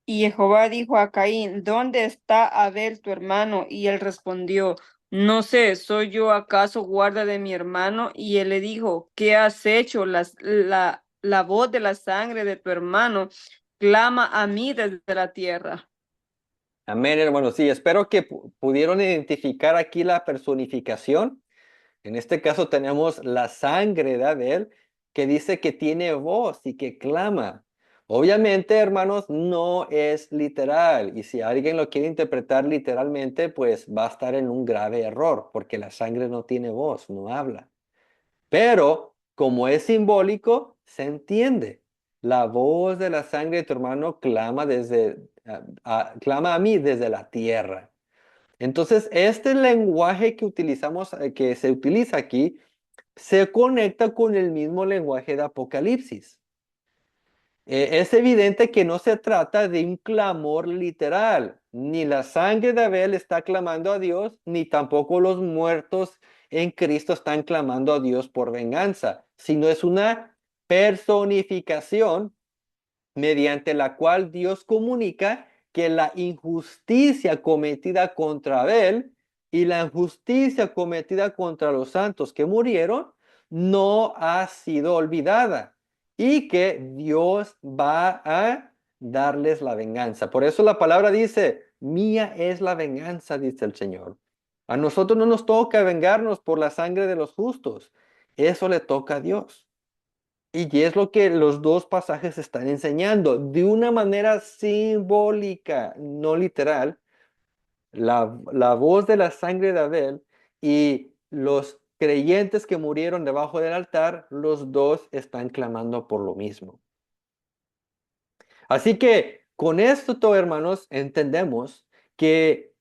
Y Jehová dijo a Caín, ¿dónde está Abel tu hermano? Y él respondió, no sé, ¿soy yo acaso guarda de mi hermano? Y él le dijo, ¿qué has hecho? La voz de la sangre de tu hermano clama a mí desde la tierra. Amén, hermanos. Sí, espero que pudieron identificar aquí la personificación. En este caso tenemos la sangre de Abel que dice que tiene voz y que clama. Obviamente, hermanos, no es literal. Y si alguien lo quiere interpretar literalmente, pues va a estar en un grave error, porque la sangre no tiene voz, no habla. Pero como es simbólico, se entiende. La voz de la sangre de tu hermano clama clama a mí desde la tierra. Entonces, este lenguaje que utilizamos, que se utiliza aquí, se conecta con el mismo lenguaje de Apocalipsis. Es evidente que no se trata de un clamor literal. Ni la sangre de Abel está clamando a Dios, ni tampoco los muertos en Cristo están clamando a Dios por venganza, sino es una personificación mediante la cual Dios comunica que la injusticia cometida contra Abel y la injusticia cometida contra los santos que murieron no ha sido olvidada y que Dios va a darles la venganza. Por eso la palabra dice, mía es la venganza, dice el Señor. A nosotros no nos toca vengarnos por la sangre de los justos. Eso le toca a Dios. Y es lo que los dos pasajes están enseñando de una manera simbólica, no literal. La voz de la sangre de Abel y los creyentes que murieron debajo del altar, los dos están clamando por lo mismo. Así que con esto, hermanos, entendemos que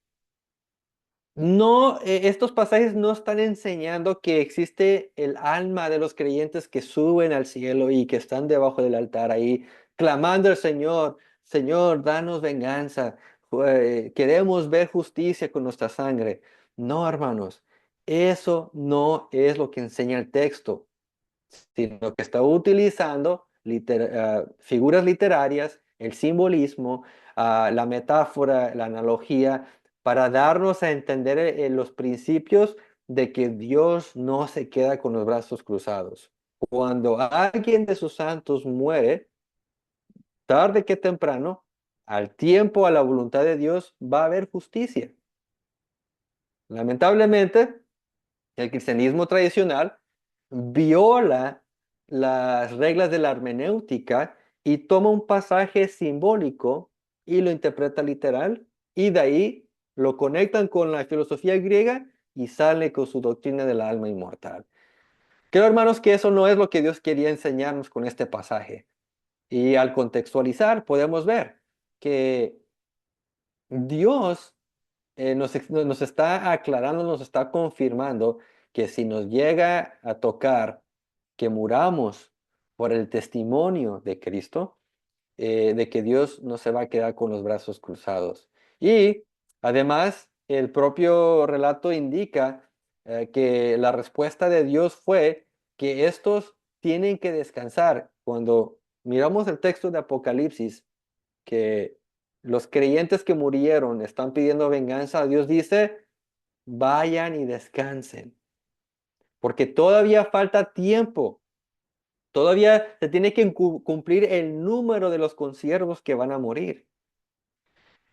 no, estos pasajes no están enseñando que existe el alma de los creyentes que suben al cielo y que están debajo del altar ahí, clamando al Señor, Señor, danos venganza, queremos ver justicia con nuestra sangre. No, hermanos, eso no es lo que enseña el texto, sino que está utilizando figuras literarias, el simbolismo, la metáfora, la analogía, para darnos a entender los principios de que Dios no se queda con los brazos cruzados. Cuando alguien de sus santos muere, tarde que temprano, al tiempo, a la voluntad de Dios, va a haber justicia. Lamentablemente, el cristianismo tradicional viola las reglas de la hermenéutica y toma un pasaje simbólico y lo interpreta literal, y de ahí lo conectan con la filosofía griega y sale con su doctrina del alma inmortal. Creo, hermanos, que eso no es lo que Dios quería enseñarnos con este pasaje. Y al contextualizar podemos ver que Dios nos está aclarando, nos está confirmando que si nos llega a tocar que muramos por el testimonio de Cristo, de que Dios no se va a quedar con los brazos cruzados. Y además, el propio relato indica que la respuesta de Dios fue que estos tienen que descansar. Cuando miramos el texto de Apocalipsis, que los creyentes que murieron están pidiendo venganza, Dios dice, vayan y descansen, porque todavía falta tiempo Todavía se tiene que cumplir el número de los consiervos que van a morir.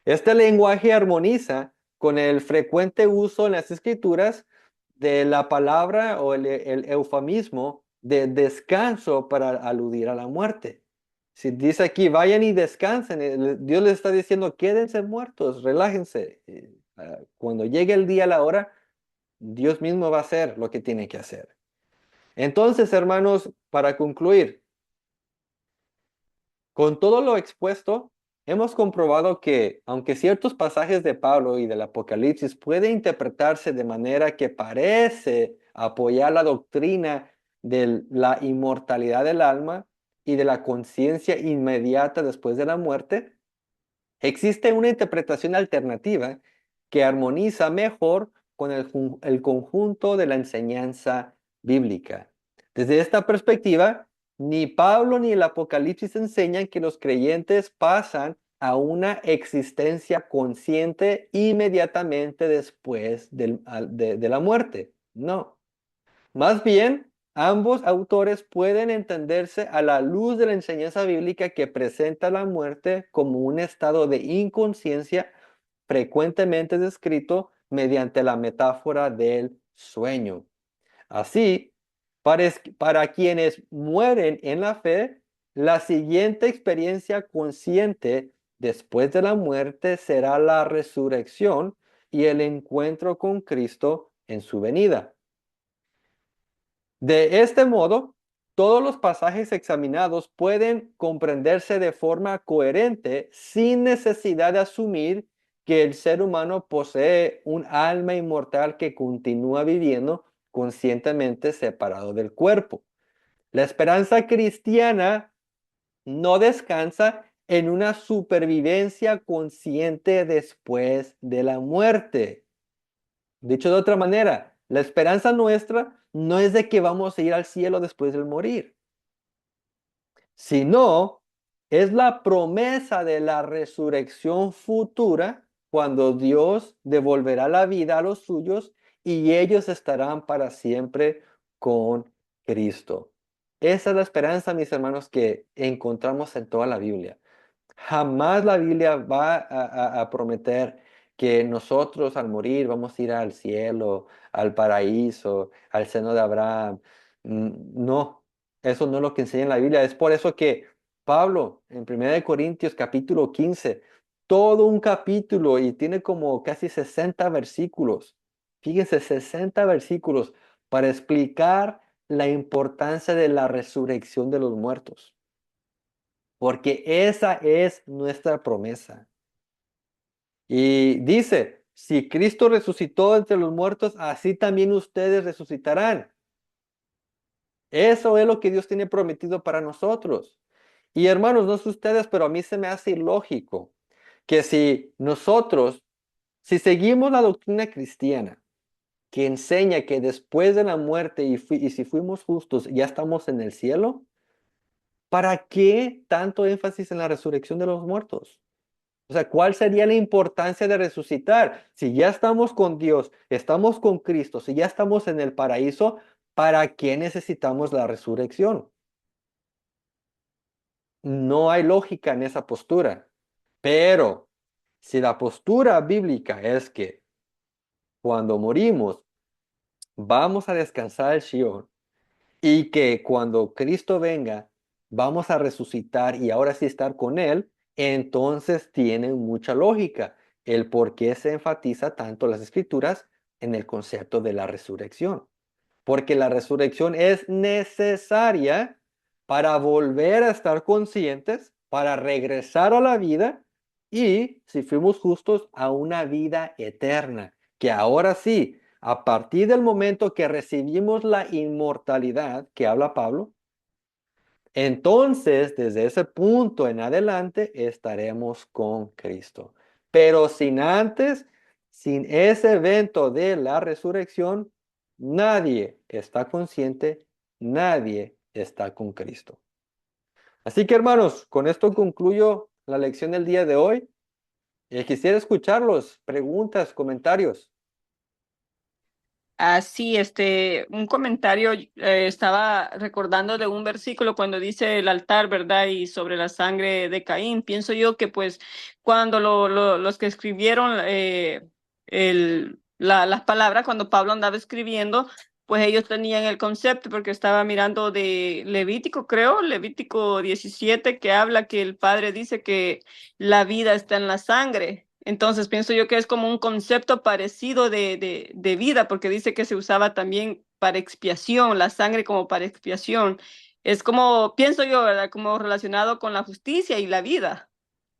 Este lenguaje armoniza con el frecuente uso en las escrituras de la palabra o el eufemismo de descanso para aludir a la muerte. Si dice aquí, vayan y descansen, Dios les está diciendo, quédense muertos, relájense. Cuando llegue el día, la hora, Dios mismo va a hacer lo que tiene que hacer. Entonces, hermanos, para concluir, con todo lo expuesto, hemos comprobado que, aunque ciertos pasajes de Pablo y del Apocalipsis pueden interpretarse de manera que parece apoyar la doctrina de la inmortalidad del alma y de la conciencia inmediata después de la muerte, existe una interpretación alternativa que armoniza mejor con el conjunto de la enseñanza bíblica. Desde esta perspectiva, ni Pablo ni el Apocalipsis enseñan que los creyentes pasan a una existencia consciente inmediatamente después de la muerte. No. Más bien, ambos autores pueden entenderse a la luz de la enseñanza bíblica que presenta la muerte como un estado de inconsciencia frecuentemente descrito mediante la metáfora del sueño. Así, para quienes mueren en la fe, la siguiente experiencia consciente después de la muerte será la resurrección y el encuentro con Cristo en su venida. De este modo, todos los pasajes examinados pueden comprenderse de forma coherente sin necesidad de asumir que el ser humano posee un alma inmortal que continúa viviendo conscientemente separado del cuerpo. La esperanza cristiana no descansa en una supervivencia consciente después de la muerte. Dicho de otra manera, la esperanza nuestra no es de que vamos a ir al cielo después del morir, sino es la promesa de la resurrección futura cuando Dios devolverá la vida a los suyos y ellos estarán para siempre con Cristo. Esa es la esperanza, mis hermanos, que encontramos en toda la Biblia. Jamás la Biblia va a prometer que nosotros al morir vamos a ir al cielo, al paraíso, al seno de Abraham. No, eso no es lo que enseña la Biblia. Es por eso que Pablo en 1 Corintios capítulo 15, todo un capítulo y tiene como casi 60 versículos. Fíjense, 60 versículos para explicar la importancia de la resurrección de los muertos. Porque esa es nuestra promesa. Y dice, si Cristo resucitó entre los muertos, así también ustedes resucitarán. Eso es lo que Dios tiene prometido para nosotros. Y hermanos, no sé ustedes, pero a mí se me hace ilógico que si nosotros, si seguimos la doctrina cristiana, que enseña que después de la muerte y si fuimos justos, ya estamos en el cielo, ¿para qué tanto énfasis en la resurrección de los muertos? O sea, ¿cuál sería la importancia de resucitar? Si ya estamos con Dios, estamos con Cristo, si ya estamos en el paraíso, ¿para qué necesitamos la resurrección? No hay lógica en esa postura. Pero si la postura bíblica es que cuando morimos vamos a descansar el Sheol y que cuando Cristo venga vamos a resucitar y ahora sí estar con Él, entonces tiene mucha lógica el por qué se enfatiza tanto las Escrituras en el concepto de la resurrección. Porque la resurrección es necesaria para volver a estar conscientes, para regresar a la vida y, si fuimos justos, a una vida eterna, que ahora sí, a partir del momento que recibimos la inmortalidad que habla Pablo, entonces desde ese punto en adelante estaremos con Cristo. Pero sin antes, sin ese evento de la resurrección, nadie está consciente, nadie está con Cristo. Así que hermanos, con esto concluyo la lección del día de hoy. Quisiera escucharlos, preguntas, comentarios. Así, un comentario, estaba recordando de un versículo cuando dice el altar, ¿verdad? Y sobre la sangre de Caín. Pienso yo que pues cuando los que escribieron las palabras, cuando Pablo andaba escribiendo, pues ellos tenían el concepto, porque estaba mirando de Levítico, creo, Levítico 17, que habla que el Padre dice que la vida está en la sangre. Entonces pienso yo que es como un concepto parecido de vida, porque dice que se usaba también para expiación, la sangre como para expiación. Es como, pienso yo, ¿verdad? Como relacionado con la justicia y la vida.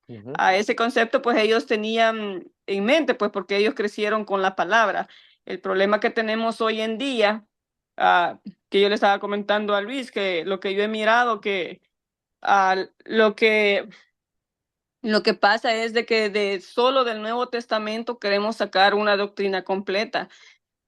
Ujú. A ese concepto, pues ellos tenían en mente, pues porque ellos crecieron con la palabra. El problema que tenemos hoy en día, que yo le estaba comentando a Luis, que lo que yo he mirado, que lo que pasa es de que de solo del Nuevo Testamento queremos sacar una doctrina completa,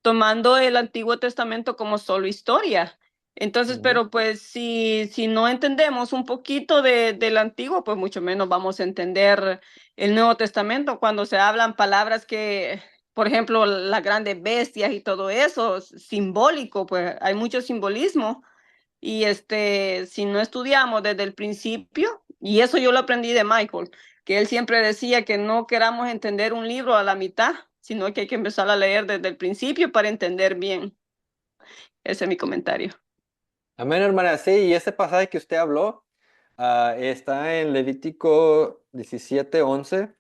tomando el Antiguo Testamento como solo historia. Entonces, Ujú. pero pues si no entendemos un poquito del Antiguo, pues mucho menos vamos a entender el Nuevo Testamento cuando se hablan palabras que, por ejemplo, las grandes bestias y todo eso, simbólico, pues hay mucho simbolismo. Y si no estudiamos desde el principio, y eso yo lo aprendí de Michael, que él siempre decía que no queramos entender un libro a la mitad, sino que hay que empezar a leer desde el principio para entender bien. Ese es mi comentario. Amén, hermana. Sí, y ese pasaje que usted habló está en Levítico 17:11,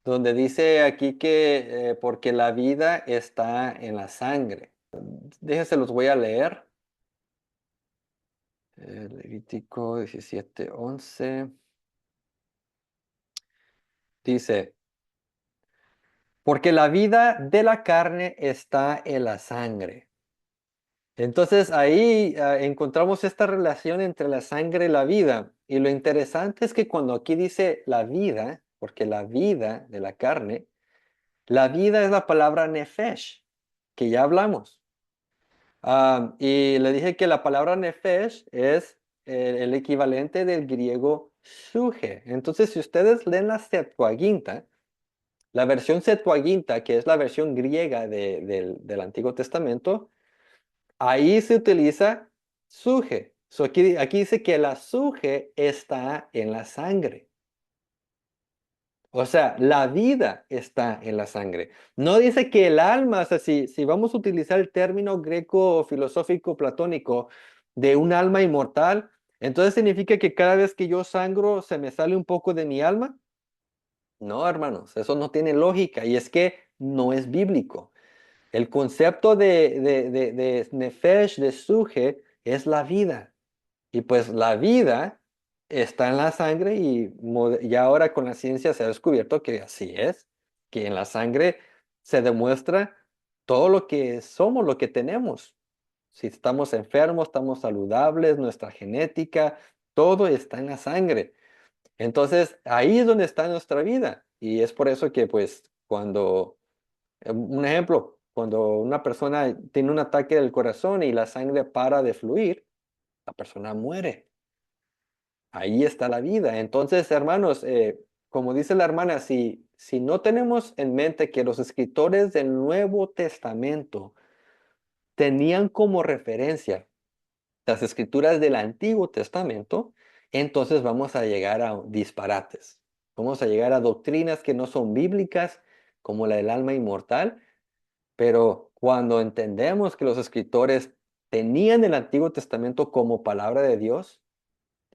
donde dice aquí que porque la vida está en la sangre. Déjense, los voy a leer. Levítico 17:11 dice, porque la vida de la carne está en la sangre. Entonces ahí encontramos esta relación entre la sangre y la vida. Y lo interesante es que cuando aquí dice la vida, porque la vida de la carne, la vida es la palabra nefesh, que ya hablamos. Y le dije que la palabra nefesh es el equivalente del griego suge. Entonces, si ustedes leen la Septuaginta, la versión Septuaginta, que es la versión griega del Antiguo Testamento, ahí se utiliza suje. So, aquí dice que la suje está en la sangre. O sea, la vida está en la sangre. No dice que el alma, o sea, si vamos a utilizar el término greco filosófico platónico de un alma inmortal, entonces significa que cada vez que yo sangro se me sale un poco de mi alma. No, hermanos, eso no tiene lógica y es que no es bíblico. El concepto de nefesh, de suje, es la vida. Y pues la vida está en la sangre y ahora con la ciencia se ha descubierto que así es, que en la sangre se demuestra todo lo que somos, lo que tenemos. Si estamos enfermos, estamos saludables, nuestra genética, todo está en la sangre. Entonces ahí es donde está nuestra vida. Y es por eso que pues cuando un ejemplo, cuando una persona tiene un ataque del corazón y la sangre para de fluir, la persona muere. Ahí está la vida. Entonces, hermanos, como dice la hermana, si no tenemos en mente que los escritores del Nuevo Testamento tenían como referencia las escrituras del Antiguo Testamento, entonces vamos a llegar a disparates. Vamos a llegar a doctrinas que no son bíblicas, como la del alma inmortal. Pero cuando entendemos que los escritores tenían el Antiguo Testamento como palabra de Dios,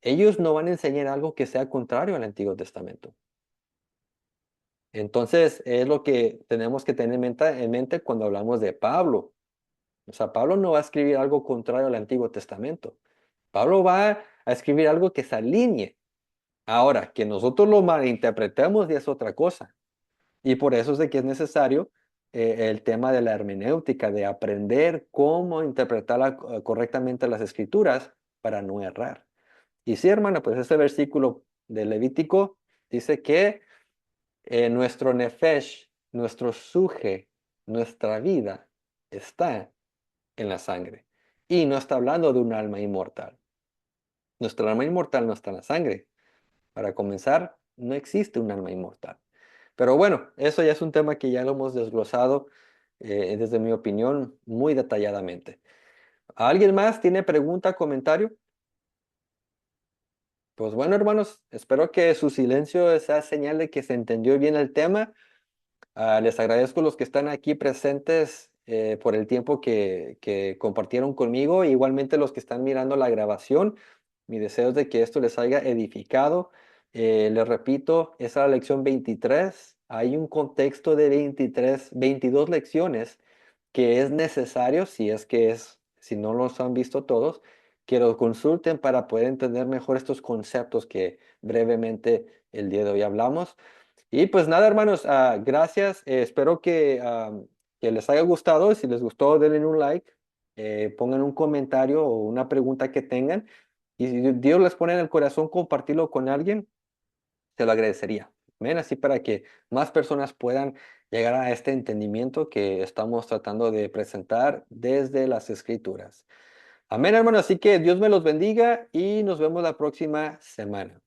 ellos no van a enseñar algo que sea contrario al Antiguo Testamento. Entonces, es lo que tenemos que tener en mente cuando hablamos de Pablo. O sea, Pablo no va a escribir algo contrario al Antiguo Testamento. Pablo va a escribir algo que se alinee. Ahora, que nosotros lo malinterpretemos ya es otra cosa. Y por eso es de que es necesario el tema de la hermenéutica, de aprender cómo interpretar correctamente las escrituras para no errar. Y sí, hermana, pues ese versículo de Levítico dice que nuestro nefesh, nuestro suje, nuestra vida está en la sangre. Y no está hablando de un alma inmortal. Nuestra alma inmortal no está en la sangre. Para comenzar, no existe un alma inmortal. Pero bueno, eso ya es un tema que ya lo hemos desglosado desde mi opinión, muy detalladamente. ¿Alguien más tiene pregunta, comentario? Pues bueno, hermanos, espero que su silencio sea señal de que se entendió bien el tema. Les agradezco a los que están aquí presentes por el tiempo que compartieron conmigo. Igualmente los que están mirando la grabación. Mi deseo es de que esto les haya edificado. Les repito, esa es la lección 23. Hay un contexto de 22 lecciones que es necesario, si no los han visto todos, que los consulten para poder entender mejor estos conceptos que brevemente el día de hoy hablamos. Y pues nada, hermanos, gracias. Espero que les haya gustado. Si les gustó, denle un like, pongan un comentario o una pregunta que tengan. Y si Dios les pone en el corazón compartirlo con alguien, te lo agradecería. Ven así para que más personas puedan llegar a este entendimiento que estamos tratando de presentar desde las Escrituras. Amén, hermanos. Así que Dios me los bendiga y nos vemos la próxima semana.